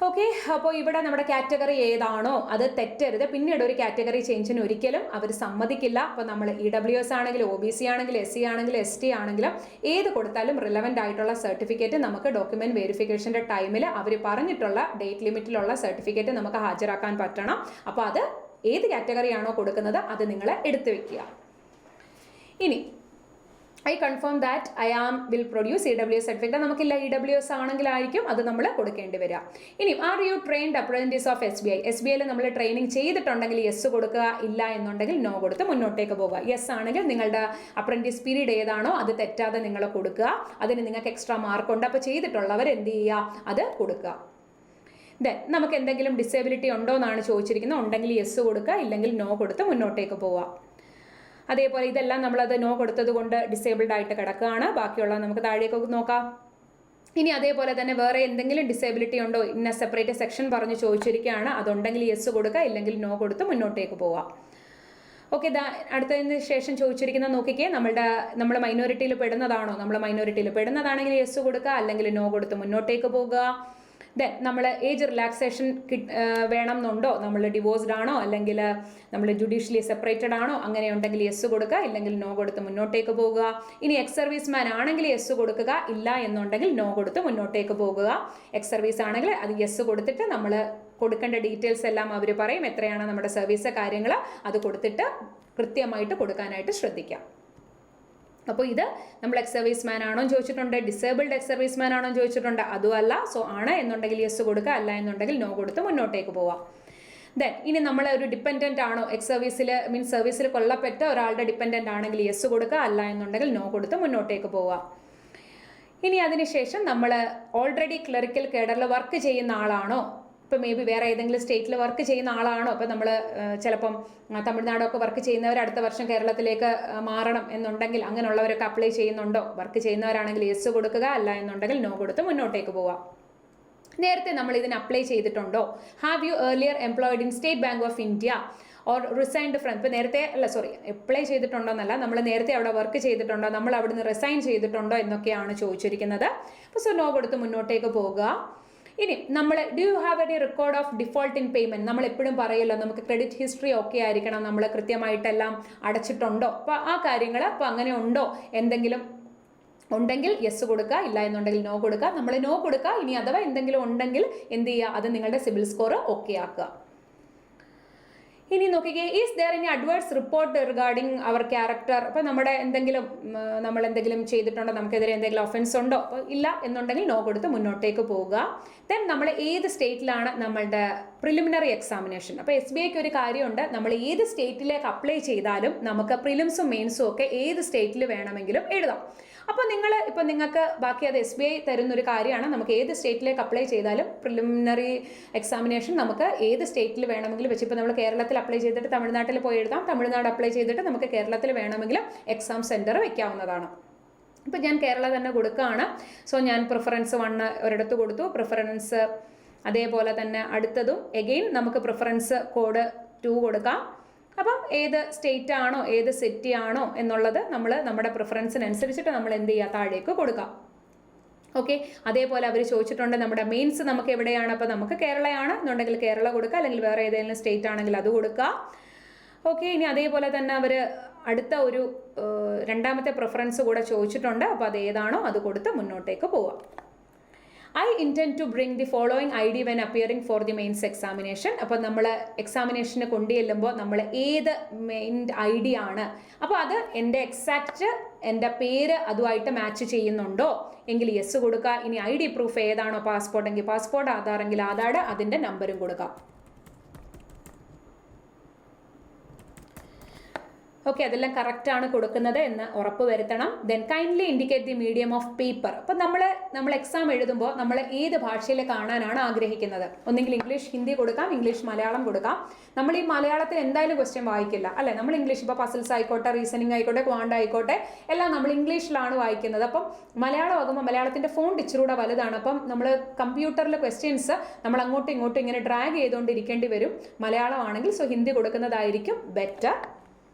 ഓക്കെ, അപ്പോൾ ഇവിടെ നമ്മുടെ കാറ്റഗറി ഏതാണോ അത് തെറ്റരുത്. പിന്നീട് ഒരു കാറ്റഗറി ചേഞ്ചിന് ഒരിക്കലും അവർ സമ്മതിക്കില്ല. അപ്പോൾ നമ്മൾ EWS ആണെങ്കിലും OBC ആണെങ്കിലും SC ആണെങ്കിലും ST ആണെങ്കിലും ഏത് കൊടുത്താലും റിലവൻ്റ് ആയിട്ടുള്ള സർട്ടിഫിക്കറ്റ് നമുക്ക് ഡോക്യുമെൻറ്റ് വെരിഫിക്കേഷൻ്റെ ടൈമിൽ അവർ പറഞ്ഞിട്ടുള്ള ഡേറ്റ് ലിമിറ്റിലുള്ള സർട്ടിഫിക്കറ്റ് നമുക്ക് ഹാജരാക്കാൻ പറ്റണം. അപ്പോൾ അത് ഏത് കാറ്റഗറിയാണോ കൊടുക്കുന്നത് അത് നിങ്ങൾ എടുത്തു വയ്ക്കുക. ഇനി I confirm that I will produce EWS certificate. നമുക്കില്ല, EWS ആണെങ്കിലായിരിക്കും അത് നമ്മൾ കൊടുക്കേണ്ടി വരിക. ഇനി are you trained apprentice of SBI? SBIയിൽ നമ്മൾ ട്രെയിനിങ് ചെയ്തിട്ടുണ്ടെങ്കിൽ യെസ് കൊടുക്കുക, ഇല്ല എന്നുണ്ടെങ്കിൽ നോ കൊടുത്ത് മുന്നോട്ടേക്ക് പോകുക. യെസ് ആണെങ്കിൽ നിങ്ങളുടെ അപ്രന്റീസ് പീരീഡ് ഏതാണോ അത് തെറ്റാതെ നിങ്ങൾ കൊടുക്കുക. അതിന് നിങ്ങൾക്ക് എക്സ്ട്രാ മാർക്കുണ്ട്. അപ്പോൾ ചെയ്തിട്ടുള്ളവർ എന്ത് ചെയ്യുക, അത് കൊടുക്കുക. ദെൻ നമുക്ക് എന്തെങ്കിലും ഡിസേബിലിറ്റി ഉണ്ടോ എന്നാണ് ചോദിച്ചിരിക്കുന്നത്. ഉണ്ടെങ്കിൽ യെസ് കൊടുക്കുക, ഇല്ലെങ്കിൽ നോ കൊടുത്ത് മുന്നോട്ടേക്ക് പോവുക. അതേപോലെ ഇതെല്ലാം നമ്മളത് നോ കൊടുത്തത് കൊണ്ട് ഡിസേബിൾഡ് ആയിട്ട് കിടക്കുകയാണ്. ബാക്കിയുള്ള നമുക്ക് താഴേക്ക് നോക്കാം. ഇനി അതേപോലെ തന്നെ വേറെ എന്തെങ്കിലും ഡിസേബിലിറ്റി ഉണ്ടോ, ഇന്ന സെപ്പറേറ്റ് സെക്ഷൻ പറഞ്ഞ് ചോദിച്ചിരിക്കുകയാണ്. അതുണ്ടെങ്കിൽ യെസ് കൊടുക്കുക, ഇല്ലെങ്കിൽ നോ കൊടുത്ത് മുന്നോട്ടേക്ക് പോവാം. ഓക്കെ, അടുത്തതിന് ശേഷം ചോദിച്ചിരിക്കുന്ന നോക്കിക്കേ, നമ്മൾ മൈനോറിറ്റിയിൽ പെടുന്നതാണോ, നമ്മൾ മൈനോറിറ്റിയിൽ പെടുന്നതാണെങ്കിൽ യെസ് കൊടുക്കുക, അല്ലെങ്കിൽ നോ കൊടുത്ത് മുന്നോട്ടേക്ക് പോകുക. ദെൻ നമ്മൾ ഏജ് റിലാക്സേഷൻ വേണം എന്നുണ്ടോ, നമ്മൾ ഡിവോഴ്സ്ഡ് ആണോ അല്ലെങ്കിൽ നമ്മൾ ജുഡീഷ്യലി സെപ്പറേറ്റഡ് ആണോ, അങ്ങനെ ഉണ്ടെങ്കിൽ യെസ് കൊടുക്കുക, ഇല്ലെങ്കിൽ നോ കൊടുത്ത് മുന്നോട്ടേക്ക് പോകുക. ഇനി എക്സ് സർവീസ് മാൻ ആണെങ്കിൽ യെസ് കൊടുക്കുക, ഇല്ല എന്നുണ്ടെങ്കിൽ നോ കൊടുത്ത് മുന്നോട്ടേക്ക് പോകുക. എക്സ് സർവീസ് ആണെങ്കിൽ അത് യെസ് കൊടുത്തിട്ട് നമ്മൾ കൊടുക്കേണ്ട ഡീറ്റെയിൽസ് എല്ലാം അവർ പറയും, എത്രയാണ് നമ്മുടെ സർവീസ് കാര്യങ്ങൾ, അത് കൊടുത്തിട്ട് കൃത്യമായിട്ട് കൊടുക്കാനായിട്ട് ശ്രദ്ധിക്കാം. അപ്പോൾ ഇത് നമ്മൾ എക്സ് സർവീസ് മാൻ ആണോ ചോദിച്ചിട്ടുണ്ട്, ഡിസേബിൾഡ് എക്സ് സർവീസ് മാൻ ആണോ ചോദിച്ചിട്ടുണ്ട്, അതുമല്ല. സോ ആണ് എന്നുണ്ടെങ്കിൽ യെസ് കൊടുക്കുക, അല്ല എന്നുണ്ടെങ്കിൽ നോ കൊടുത്ത് മുന്നോട്ടേക്ക് പോവാം. ദെൻ ഇനി നമ്മൾ ഒരു ഡിപ്പെൻഡൻ്റ് ആണോ, എക്സ് സർവീസിൽ മീൻസ് സർവീസിൽ കൊല്ലപ്പെട്ട ഒരാളുടെ ഡിപ്പെൻഡൻ്റ് ആണെങ്കിൽ യെസ് കൊടുക്കുക, അല്ല എന്നുണ്ടെങ്കിൽ നോ കൊടുത്ത് മുന്നോട്ടേക്ക് പോവാം. ഇനി അതിനുശേഷം നമ്മൾ ഓൾറെഡി ക്ലറിക്കൽ കേഡറിൽ വർക്ക് ചെയ്യുന്ന ആളാണോ, ഇപ്പോൾ മേ ബി വേറെ ഏതെങ്കിലും സ്റ്റേറ്റിൽ വർക്ക് ചെയ്യുന്ന ആളാണോ, ഇപ്പോൾ നമ്മൾ ചിലപ്പം തമിഴ്നാടൊക്കെ വർക്ക് ചെയ്യുന്നവർ അടുത്ത വർഷം കേരളത്തിലേക്ക് മാറണം എന്നുണ്ടെങ്കിൽ അങ്ങനെയുള്ളവരൊക്കെ അപ്ലൈ ചെയ്യുന്നുണ്ടോ, വർക്ക് ചെയ്യുന്നവരാണെങ്കിൽ യെസ് കൊടുക്കുക, അല്ല എന്നുണ്ടെങ്കിൽ നോ കൊടുത്ത് മുന്നോട്ടേക്ക് പോവാം. നേരത്തെ നമ്മൾ ഇതിന് അപ്ലൈ ചെയ്തിട്ടുണ്ടോ, have you earlier employed in state bank of India or resigned from, ഇപ്പോൾ നേരത്തെ അപ്ലൈ ചെയ്തിട്ടുണ്ടോ എന്നല്ല, നമ്മൾ നേരത്തെ അവിടെ വർക്ക് ചെയ്തിട്ടുണ്ടോ, നമ്മൾ അവിടുന്ന് റിസൈൻ ചെയ്തിട്ടുണ്ടോ എന്നൊക്കെയാണ് ചോദിച്ചിരിക്കുന്നത്. അപ്പോൾ സോ നോ കൊടുത്ത് മുന്നോട്ടേക്ക് പോകുക. ഇനി നമ്മൾ do you have any record of default in payment, നമ്മൾ എപ്പോഴും പറയല്ലോ നമുക്ക് ക്രെഡിറ്റ് ഹിസ്റ്ററി ഒക്കെ ആയിരിക്കണം, നമ്മൾ കൃത്യമായിട്ടെല്ലാം അടച്ചിട്ടുണ്ടോ, അപ്പോൾ ആ കാര്യങ്ങൾ അപ്പോൾ അങ്ങനെ ഉണ്ടോ, എന്തെങ്കിലും ഉണ്ടെങ്കിൽ യെസ് കൊടുക്കുക, ഇല്ല എന്നുണ്ടെങ്കിൽ നോ കൊടുക്കുക. നമ്മൾ നോ കൊടുക്കുക. ഇനി അഥവാ എന്തെങ്കിലും ഉണ്ടെങ്കിൽ എന്ത് ചെയ്യുക, അത് നിങ്ങളുടെ സിബിൽ സ്കോർ ഓക്കെ ആക്കുക. ഇനി നോക്കിക്കേ, is there any adverse report regarding our character, അപ്പോൾ നമ്മൾ എന്തെങ്കിലും ചെയ്തിട്ടുണ്ടോ, നമുക്കെതിരെ എന്തെങ്കിലും ഒഫൻസ് ഉണ്ടോ, അപ്പോൾ ഇല്ല എന്നുണ്ടെങ്കിൽ നോ കൊടുത്ത് മുന്നോട്ടേക്ക് പോവുക. ദെൻ നമ്മൾ ഏത് സ്റ്റേറ്റിലാണ് നമ്മളുടെ പ്രിലിമിനറി എക്സാമിനേഷൻ, അപ്പോൾ SBIക്ക് ഒരു കാര്യമുണ്ട്, നമ്മൾ ഏത് സ്റ്റേറ്റിലേക്ക് അപ്ലൈ ചെയ്താലും നമുക്ക് പ്രിലിംസും മെയിൻസും ഒക്കെ ഏത് സ്റ്റേറ്റിൽ വേണമെങ്കിലും എഴുതാം. അപ്പോൾ നിങ്ങൾക്ക് ബാക്കി അത് SBI തരുന്നൊരു കാര്യമാണ്, നമുക്ക് ഏത് സ്റ്റേറ്റിലേക്ക് അപ്ലൈ ചെയ്താലും പ്രിലിമിനറി എക്സാമിനേഷൻ നമുക്ക് ഏത് സ്റ്റേറ്റിൽ വേണമെങ്കിലും വെച്ച്, ഇപ്പോൾ നമ്മൾ കേരളത്തിൽ അപ്ലൈ ചെയ്തിട്ട് തമിഴ്നാട്ടിൽ പോയി എഴുതാം, തമിഴ്നാട് അപ്ലൈ ചെയ്തിട്ട് നമുക്ക് കേരളത്തിൽ വേണമെങ്കിലും എക്സാം സെൻറ്റർ വെക്കാവുന്നതാണ്. ഇപ്പോൾ ഞാൻ കേരള തന്നെ കൊടുക്കുകയാണ്. സോ ഞാൻ പ്രിഫറൻസ് 1 ഒരിടത്ത് കൊടുത്തു, പ്രിഫറൻസ് അതേപോലെ തന്നെ അടുത്തതും എഗെയിൻ നമുക്ക് പ്രിഫറൻസ് കോഡ് 2 കൊടുക്കാം. അപ്പം ഏത് സ്റ്റേറ്റ് ആണോ ഏത് സിറ്റി ആണോ എന്നുള്ളത് നമ്മൾ നമ്മുടെ പ്രിഫറൻസിനനുസരിച്ചിട്ട് നമ്മൾ എന്ത് ചെയ്യുക, താഴേക്ക് കൊടുക്കാം. ഓക്കെ, അതേപോലെ അവർ ചോദിച്ചിട്ടുണ്ട് നമ്മുടെ മെയിൻസ് നമുക്ക് എവിടെയാണ്, അപ്പോൾ നമുക്ക് കേരളയാണ് എന്നുണ്ടെങ്കിൽ കേരള കൊടുക്കുക, അല്ലെങ്കിൽ വേറെ ഏതെങ്കിലും സ്റ്റേറ്റ് ആണെങ്കിൽ അത് കൊടുക്കുക. ഓക്കെ, ഇനി അതേപോലെ തന്നെ അവർ അടുത്ത ഒരു രണ്ടാമത്തെ പ്രിഫറൻസ് കൂടെ ചോദിച്ചിട്ടുണ്ട്. അപ്പോൾ അത് ഏതാണോ അത് കൊടുത്ത് മുന്നോട്ടേക്ക് പോവാം. I intend to bring the following ID when appearing for the mains examination. അപ്പോൾ നമ്മൾ എക്സാമിനേഷന് കൊണ്ടുചെല്ലുമ്പോൾ നമ്മൾ ഏത് മെയിൻ ID ആണ്, അപ്പോൾ അത് എൻ്റെ എക്സാക്റ്റ് എൻ്റെ പേര് അതുമായിട്ട് മാച്ച് ചെയ്യുന്നുണ്ടോ എങ്കിൽ യെസ് കൊടുക്കുക. ഇനി ID പ്രൂഫ് ഏതാണോ, പാസ്പോർട്ട് എങ്കിൽ പാസ്പോർട്ട്, ആധാർ എങ്കിൽ ആധാർ, അതിൻ്റെ നമ്പറും കൊടുക്കാം. ഓക്കെ, അതെല്ലാം കറക്റ്റാണ് കൊടുക്കുന്നത് എന്ന് ഉറപ്പ് വരുത്തണം. Then kindly indicate the medium of paper. അപ്പം നമ്മൾ എക്സാം എഴുതുമ്പോൾ നമ്മൾ ഏത് ഭാഷയിൽ കാണാനാണ് ആഗ്രഹിക്കുന്നത്, ഒന്നെങ്കിൽ ഇംഗ്ലീഷ് ഹിന്ദി കൊടുക്കാം, ഇംഗ്ലീഷ് മലയാളം കൊടുക്കാം. നമ്മൾ ഈ മലയാളത്തിൽ എന്തായാലും ക്വസ്റ്റ്യൻ വായിക്കില്ല അല്ലേ, നമ്മൾ ഇംഗ്ലീഷ് ഇപ്പോൾ പസിൽസ് ആയിക്കോട്ടെ, റീസണിങ് ആയിക്കോട്ടെ, ക്വാണ്ട് ആയിക്കോട്ടെ, എല്ലാം നമ്മൾ ഇംഗ്ലീഷിലാണ് വായിക്കുന്നത്. അപ്പം മലയാളം ആകുമ്പോൾ മലയാളത്തിൻ്റെ ഫോണ്ട് ഇച്ചിരൂടെ വലുതാണ്. അപ്പം നമ്മൾ കമ്പ്യൂട്ടറിൽ ക്വസ്റ്റ്യൻസ് നമ്മൾ അങ്ങോട്ടും ഇങ്ങോട്ടും ഇങ്ങനെ ഡ്രാഗ് ചെയ്തുകൊണ്ടിരിക്കേണ്ടി വരും. മലയാളം ആണെങ്കിൽ സോ ഹിന്ദി കൊടുക്കുന്നതായിരിക്കും ബെറ്റർ.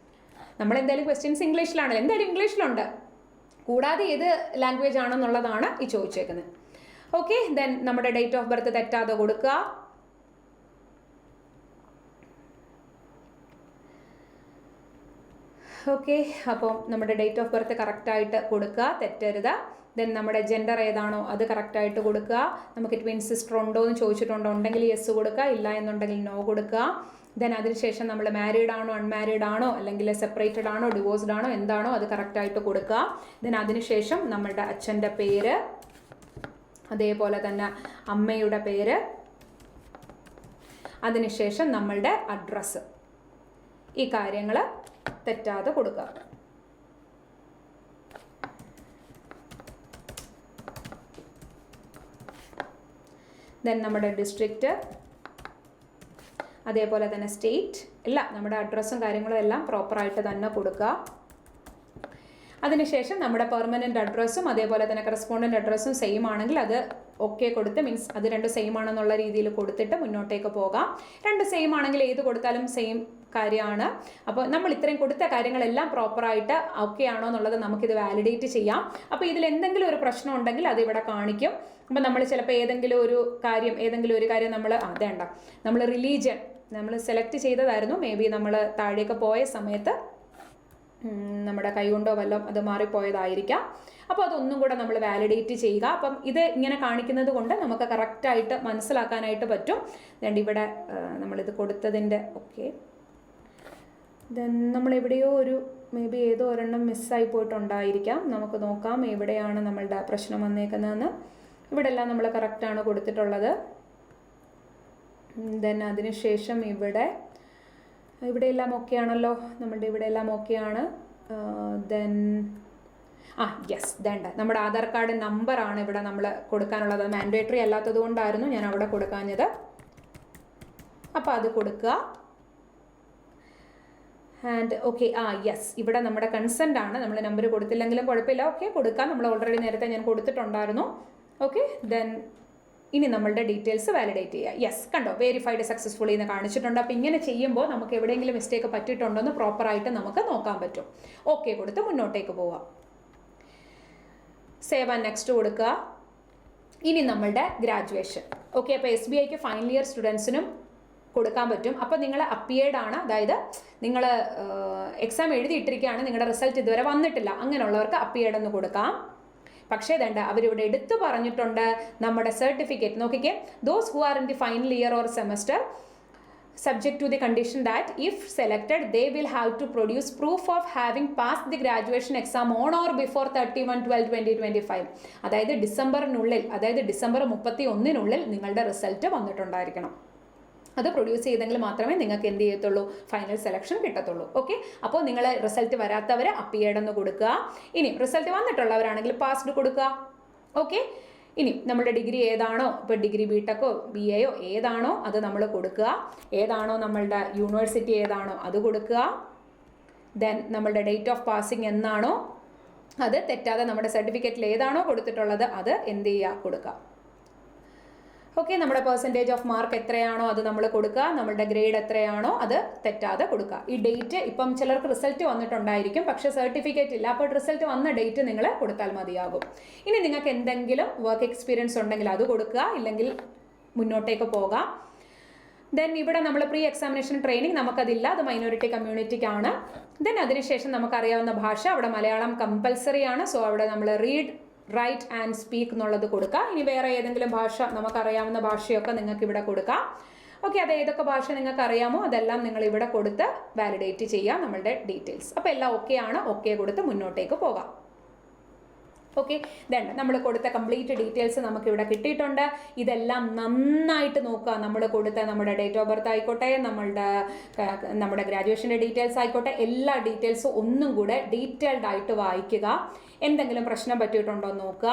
നമ്മൾ എന്തായാലും ക്വസ്റ്റ്യൻസ് ഇംഗ്ലീഷിലാണല്ലോ, എന്തായാലും ഇംഗ്ലീഷിലുണ്ട്, കൂടാതെ ഏത് ലാംഗ്വേജ് ആണെന്നുള്ളതാണ് ഈ ചോദിച്ചേക്കുന്നത്. ഓക്കെ, ദെൻ നമ്മുടെ ഡേറ്റ് ഓഫ് ബർത്ത് തെറ്റാതെ കൊടുക്കുക. ഓക്കെ, അപ്പോൾ നമ്മുടെ ഡേറ്റ് ഓഫ് ബർത്ത് കറക്റ്റായിട്ട് കൊടുക്കുക, തെറ്റരുത്. ദെൻ നമ്മുടെ ജെൻഡർ ഏതാണോ അത് കറക്റ്റായിട്ട് കൊടുക്കുക. നമുക്ക് ട്വിൻ സിസ്റ്റർ ഉണ്ടോ എന്ന് ചോദിച്ചിട്ടുണ്ടോ, ഉണ്ടെങ്കിൽ യെസ് കൊടുക്കുക, ഇല്ല എന്നുണ്ടെങ്കിൽ നോ കൊടുക്കുക. ദെൻ അതിനുശേഷം നമ്മൾ മാരീഡ് ആണോ അൺമാരീഡ് ആണോ അല്ലെങ്കിൽ സെപ്പറേറ്റഡ് ആണോ ഡിവോഴ്സ്ഡ് ആണോ എന്താണോ അത് കറക്റ്റായിട്ട് കൊടുക്കുക. ദെൻ അതിനുശേഷം നമ്മളുടെ അച്ഛൻ്റെ പേര്, അതേപോലെ തന്നെ അമ്മയുടെ പേര്, അതിനുശേഷം നമ്മളുടെ അഡ്രസ്സ്, ഈ കാര്യങ്ങൾ തെറ്റാതെ കൊടുക്കുക. ദെൻ നമ്മുടെ ഡിസ്ട്രിക്റ്റ്, അതേപോലെ തന്നെ സ്റ്റേറ്റ്, എല്ലാം നമ്മുടെ അഡ്രസ്സും കാര്യങ്ങളും എല്ലാം പ്രോപ്പറായിട്ട് തന്നെ കൊടുക്കുക. അതിനുശേഷം നമ്മുടെ പെർമനൻറ്റ് അഡ്രസ്സും അതേപോലെ തന്നെ കറസ്പോണ്ടൻ്റ് അഡ്രസ്സും സെയിം ആണെങ്കിൽ അത് ഓക്കെ കൊടുത്ത്, മീൻസ് അത് രണ്ട് സെയിം ആണെന്നുള്ള രീതിയിൽ കൊടുത്തിട്ട് മുന്നോട്ടേക്ക് പോകാം. രണ്ട് സെയിം ആണെങ്കിൽ ഏത് കൊടുത്താലും സെയിം കാര്യമാണ്. അപ്പോൾ നമ്മൾ ഇത്രയും കൊടുത്ത കാര്യങ്ങളെല്ലാം പ്രോപ്പറായിട്ട് ഓക്കെ ആണോ എന്നുള്ളത് നമുക്കിത് വാലിഡേറ്റ് ചെയ്യാം. അപ്പോൾ ഇതിൽ എന്തെങ്കിലും ഒരു പ്രശ്നം ഉണ്ടെങ്കിൽ അത് ഇവിടെ കാണിക്കും. അപ്പോൾ നമ്മൾ ചിലപ്പോൾ ഏതെങ്കിലും ഒരു കാര്യം നമ്മൾ റിലീജിയൻ നമ്മൾ സെലക്ട് ചെയ്തതായിരുന്നു, മേ ബി നമ്മൾ താഴേക്ക് പോയ സമയത്ത് നമ്മുടെ കൈകൊണ്ടോ വല്ലതും അത് മാറിപ്പോയതായിരിക്കാം. അപ്പോൾ അതൊന്നും കൂടെ നമ്മൾ വാലിഡേറ്റ് ചെയ്യുക. അപ്പം ഇത് ഇങ്ങനെ കാണിക്കുന്നത് കൊണ്ട് നമുക്ക് കറക്റ്റായിട്ട് മനസ്സിലാക്കാനായിട്ട് പറ്റും. അതുകൊണ്ട് ഇവിടെ നമ്മളിത് കൊടുത്തതിൻ്റെ ഓക്കെ, ദെൻ നമ്മളെവിടെയോ ഒരു മേ ബി ഏതോ ഒരെണ്ണം മിസ്സായി പോയിട്ടുണ്ടായിരിക്കാം. നമുക്ക് നോക്കാം എവിടെയാണ് നമ്മളുടെ പ്രശ്നം വന്നേക്കുന്നതെന്ന്. ഇവിടെ എല്ലാം നമ്മൾ കറക്റ്റാണ് കൊടുത്തിട്ടുള്ളത്. ദെൻ അതിനുശേഷം ഇവിടെയെല്ലാം ഓക്കെ ആണല്ലോ, നമ്മളുടെ ഇവിടെയെല്ലാം ഓക്കെയാണ്. ദെൻ യെസ്, നമ്മുടെ ആധാർ കാർഡ് നമ്പറാണ് ഇവിടെ നമ്മൾ കൊടുക്കാനുള്ളത്. മാൻഡേറ്ററി അല്ലാത്തത് കൊണ്ടായിരുന്നു ഞാൻ അവിടെ കൊടുക്കാഞ്ഞത്. അപ്പോൾ അത് കൊടുക്കുക. ആൻഡ് ഓക്കെ, യെസ്, ഇവിടെ നമ്മുടെ കൺസെൻ്റ് ആണ്. നമ്മൾ നമ്പർ കൊടുത്തില്ലെങ്കിലും കുഴപ്പമില്ല, ഓക്കെ കൊടുക്കാം. നമ്മൾ ഓൾറെഡി നേരത്തെ ഞാൻ കൊടുത്തിട്ടുണ്ടായിരുന്നു. ഓക്കെ, ദെൻ ഇനി നമ്മളുടെ ഡീറ്റെയിൽസ് വാലിഡേറ്റ് ചെയ്യുക. യെസ്, കണ്ടോ, വെരിഫൈഡ് സക്സസ്ഫുള്ളി എന്ന് കാണിച്ചിട്ടുണ്ട്. അപ്പോൾ ഇങ്ങനെ ചെയ്യുമ്പോൾ നമുക്ക് എവിടെയെങ്കിലും മിസ്റ്റേക്ക് പറ്റിയിട്ടുണ്ടോയെന്ന് പ്രോപ്പറായിട്ട് നമുക്ക് നോക്കാൻ പറ്റും. ഓക്കെ കൊടുത്ത് മുന്നോട്ടേക്ക് പോവാം. സേവ് ആൻഡ് നെക്സ്റ്റ് കൊടുക്കുക. ഇനി നമ്മളുടെ ഗ്രാജുവേഷൻ. ഓക്കെ, അപ്പോൾ SBIക്ക് ഫൈനൽ ഇയർ സ്റ്റുഡൻസിനും കൊടുക്കാൻ പറ്റും. അപ്പോൾ നിങ്ങൾ അപ്പിയേർഡ് ആണ്, അതായത് നിങ്ങൾ എക്സാം എഴുതിയിട്ടിരിക്കുകയാണ്, നിങ്ങളുടെ റിസൾട്ട് ഇതുവരെ വന്നിട്ടില്ല, അങ്ങനെയുള്ളവർക്ക് അപ്പിയേർഡ് എന്ന് കൊടുക്കാം. പക്ഷേ അവരിവിടെ എടുത്തു പറഞ്ഞിട്ടുണ്ട് നമ്മുടെ സർട്ടിഫിക്കറ്റ് നോക്കിക്കേ, those who are in the final year or semester subject to the condition that if selected they will have to produce proof of having passed the graduation exam on or before 31/12/2025. അതായത് ഡിസംബറിനുള്ളിൽ, അതായത് December 31-നുള്ളിൽ നിങ്ങളുടെ result വന്നിട്ടുണ്ടായിരിക്കണം. അത് produce ചെയ്തെങ്കിൽ മാത്രമേ നിങ്ങൾക്ക് എന്ത് ചെയ്യത്തുള്ളൂ, final selection കിട്ടത്തുള്ളൂ. ഓക്കെ, അപ്പോൾ നിങ്ങൾ റിസൾട്ട് വരാത്തവർ അപ്പിയേർഡ് എന്ന് കൊടുക്കുക. ഇനി റിസൾട്ട് വന്നിട്ടുള്ളവരാണെങ്കിൽ പാസ്ഡ് കൊടുക്കുക. ഓക്കെ, ഇനി നമ്മുടെ ഡിഗ്രി ഏതാണോ, ഇപ്പോൾ ഡിഗ്രി ബിടെക്കോ BAയോ ഏതാണോ അത് നമ്മൾ കൊടുക്കുക. ഏതാണോ നമ്മളുടെ യൂണിവേഴ്സിറ്റി ഏതാണോ അത് കൊടുക്കുക. ദെൻ നമ്മളുടെ ഡേറ്റ് ഓഫ് പാസിങ് എന്നാണോ അത് തെറ്റാതെ നമ്മുടെ സർട്ടിഫിക്കറ്റിൽ ഏതാണോ കൊടുത്തിട്ടുള്ളത് അത് എന്ത് ചെയ്യുക, കൊടുക്കുക. ഓക്കെ, നമ്മുടെ പെർസെൻറ്റേജ് ഓഫ് മാർക്ക് എത്രയാണോ അത് നമ്മൾ കൊടുക്കുക, നമ്മുടെ ഗ്രേഡ് എത്രയാണോ അത് തെറ്റാതെ കൊടുക്കുക. ഈ ഡേറ്റ് ഇപ്പം ചിലർക്ക് റിസൾട്ട് വന്നിട്ടുണ്ടായിരിക്കും, പക്ഷേ സർട്ടിഫിക്കറ്റ് ഇല്ല, അപ്പോൾ റിസൾട്ട് വന്ന ഡേറ്റ് നിങ്ങൾ കൊടുത്താൽ മതിയാകും. ഇനി നിങ്ങൾക്ക് എന്തെങ്കിലും വർക്ക് എക്സ്പീരിയൻസ് ഉണ്ടെങ്കിൽ അത് കൊടുക്കുക, ഇല്ലെങ്കിൽ മുന്നോട്ടേക്ക് പോകാം. ദെൻ ഇവിടെ നമ്മൾ പ്രീ എക്സാമിനേഷൻ ട്രെയിനിങ് നമുക്കതില്ല, അത് മൈനോറിറ്റി കമ്മ്യൂണിറ്റിക്കാണ്. ദെൻ അതിനുശേഷം നമുക്കറിയാവുന്ന ഭാഷ, അവിടെ മലയാളം കമ്പൽസറി ആണ്. സോ അവിടെ നമ്മൾ റീഡ്, റൈറ്റ് ആൻഡ് സ്പീക്ക് എന്നുള്ളത് കൊടുക്കുക. ഇനി വേറെ ഏതെങ്കിലും ഭാഷ, നമുക്കറിയാവുന്ന ഭാഷയൊക്കെ നിങ്ങൾക്ക് ഇവിടെ കൊടുക്കാം. ഓക്കെ, അത് ഏതൊക്കെ ഭാഷ നിങ്ങൾക്ക് അറിയാമോ അതെല്ലാം നിങ്ങൾ ഇവിടെ കൊടുത്ത് വാലിഡേറ്റ് ചെയ്യുക നമ്മളുടെ ഡീറ്റെയിൽസ്. അപ്പോൾ എല്ലാം ഓക്കെ ആണ്, ഓക്കെ കൊടുത്ത് മുന്നോട്ടേക്ക് പോകാം. ഓക്കെ, ദെൻ നമ്മൾ കൊടുത്ത കംപ്ലീറ്റ് ഡീറ്റെയിൽസ് നമുക്ക് ഇവിടെ കിട്ടിയിട്ടുണ്ട്. ഇതെല്ലാം നന്നായിട്ട് നോക്കുക. നമ്മൾ കൊടുത്ത നമ്മുടെ ഡേറ്റ് ഓഫ് ബർത്ത് ആയിക്കോട്ടെ, നമ്മുടെ ഗ്രാജുവേഷൻ്റെ ഡീറ്റെയിൽസ് ആയിക്കോട്ടെ, എല്ലാ ഡീറ്റെയിൽസും ഒന്നും കൂടെ ഡീറ്റെയിൽഡ് ആയിട്ട് വായിക്കുക. എന്തെങ്കിലും പ്രശ്നം പറ്റിയിട്ടുണ്ടോ എന്ന് നോക്കുക.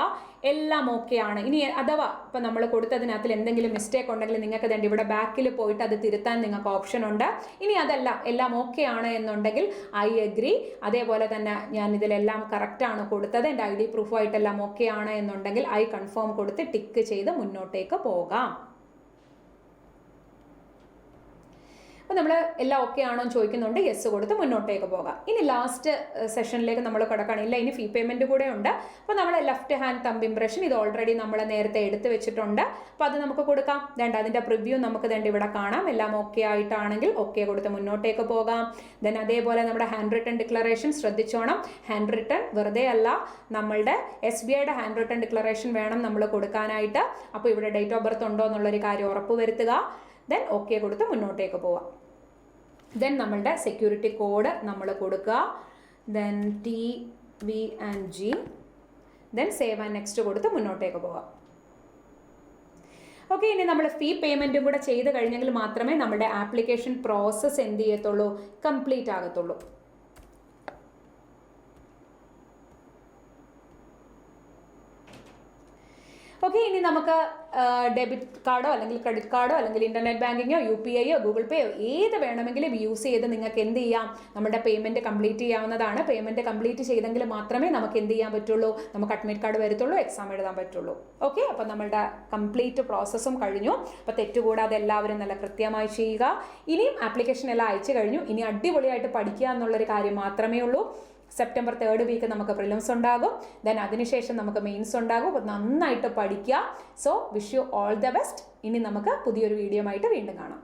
എല്ലാം ഓക്കെ ആണ്. ഇനി അഥവാ ഇപ്പം നമ്മൾ കൊടുത്തതിനകത്തിൽ എന്തെങ്കിലും മിസ്റ്റേക്ക് ഉണ്ടെങ്കിൽ നിങ്ങൾക്ക് തന്നെ ഇവിടെ ബാക്കിൽ പോയിട്ട് അത് തിരുത്താൻ നിങ്ങൾക്ക് ഓപ്ഷൻ ഉണ്ട്. ഇനി അതല്ല, എല്ലാം ഓക്കെ ആണ് എന്നുണ്ടെങ്കിൽ ഐ അഗ്രി, അതേപോലെ തന്നെ ഞാൻ ഇതിലെല്ലാം കറക്റ്റാണ് കൊടുത്തത്, എൻ്റെ ID പ്രൂഫായിട്ടെല്ലാം ഓക്കെ ആണ് എന്നുണ്ടെങ്കിൽ ഐ കൺഫേം കൊടുത്ത് ടിക്ക് ചെയ്ത് മുന്നോട്ടേക്ക് പോകാം. അപ്പോൾ നമ്മൾ എല്ലാം ഓക്കെ ആണോ എന്ന് ചോദിക്കുന്നുണ്ട്, യെസ് കൊടുത്ത് മുന്നോട്ടേക്ക് പോകാം. ഇനി ലാസ്റ്റ് സെഷനിലേക്ക് നമ്മൾ കിടക്കണില്ല, ഇനി ഫീ പേയ്മെൻറ്റ് കൂടെ ഉണ്ട്. അപ്പോൾ നമ്മൾ ലെഫ്റ്റ് ഹാൻഡ് തമ്പ് ഇംപ്രഷൻ ഇത് ഓൾറെഡി നമ്മൾ നേരത്തെ എടുത്ത് വെച്ചിട്ടുണ്ട്, അപ്പോൾ അത് നമുക്ക് കൊടുക്കാം. അതിൻ്റെ പ്രിവ്യൂ നമുക്ക് ഇവിടെ കാണാം. എല്ലാം ഓക്കെ ആയിട്ടാണെങ്കിൽ ഓക്കെ കൊടുത്ത് മുന്നോട്ടേക്ക് പോകാം. ദെൻ അതേപോലെ നമ്മുടെ ഹാൻഡ് റിട്ടൺ ഡിക്ലറേഷൻ ശ്രദ്ധിച്ചോണം. ഹാൻഡ് റിട്ടൺ വെറുതെ അല്ല, നമ്മളുടെ SBIയുടെ ഹാൻഡ് റിട്ടൺ ഡിക്ലറേഷൻ വേണം നമ്മൾ കൊടുക്കാനായിട്ട്. അപ്പോൾ ഇവിടെ ഡേറ്റ് ഓഫ് ബർത്ത് ഉണ്ടോ എന്നുള്ളൊരു കാര്യം ഉറപ്പ് വരുത്തുക. ദെൻ ഓക്കെ കൊടുത്ത് മുന്നോട്ടേക്ക് പോവാം. ദെൻ നമ്മളുടെ സെക്യൂരിറ്റി കോഡ് നമ്മൾ കൊടുക്കുക. Then TVG, then save and next കൊടുത്ത് മുന്നോട്ടേക്ക് പോവാം. ഓക്കെ, ഇനി നമ്മൾ ഫീ പേയ്മെൻറ്റും കൂടെ ചെയ്ത് കഴിഞ്ഞെങ്കിൽ മാത്രമേ നമ്മുടെ ആപ്ലിക്കേഷൻ പ്രോസസ്സ് എന്ത് ചെയ്യത്തുള്ളൂ, കംപ്ലീറ്റ് ആകത്തുള്ളൂ. ഓക്കെ, ഇനി നമുക്ക് ഡെബിറ്റ് കാർഡോ അല്ലെങ്കിൽ ക്രെഡിറ്റ് കാർഡോ അല്ലെങ്കിൽ ഇൻ്റർനെറ്റ് ബാങ്കിങ്ങോ UPIയോ ഗൂഗിൾ പേയോ ഏത് വേണമെങ്കിലും യൂസ് ചെയ്ത് നിങ്ങൾക്ക് എന്ത് ചെയ്യാം, നമ്മുടെ പേയ്മെൻറ്റ് കംപ്ലീറ്റ് ചെയ്യാവുന്നതാണ്. പേയ്മെൻറ്റ് കംപ്ലീറ്റ് ചെയ്തെങ്കിൽ മാത്രമേ നമുക്ക് എന്ത് ചെയ്യാൻ പറ്റുള്ളൂ, നമുക്ക് അഡ്മിറ്റ് കാർഡ് വരത്തുള്ളൂ, എക്സാം എഴുതാൻ പറ്റുള്ളൂ. ഓക്കെ, അപ്പോൾ നമ്മളുടെ കംപ്ലീറ്റ് പ്രോസസ്സും കഴിഞ്ഞു. അപ്പോൾ തെറ്റുകൂടാതെ എല്ലാവരും നല്ല കൃത്യമായി ചെയ്യുക. ഇനിയും ആപ്ലിക്കേഷൻ എല്ലാം അയച്ചു കഴിഞ്ഞു. ഇനി അടിപൊളിയായിട്ട് പഠിക്കുക എന്നുള്ളൊരു കാര്യം മാത്രമേ ഉള്ളൂ. സെപ്റ്റംബർ 3rd വീക്ക് നമുക്ക് പ്രിലിംസ് ഉണ്ടാകും. ദെൻ അതിനുശേഷം നമുക്ക് മെയിൻസ് ഉണ്ടാകും. അപ്പോൾ നന്നായിട്ട് പഠിക്കുക. So wish you all the best. ഇനി നമുക്ക് പുതിയൊരു വീഡിയോ ആയിട്ട് വീണ്ടും കാണാം.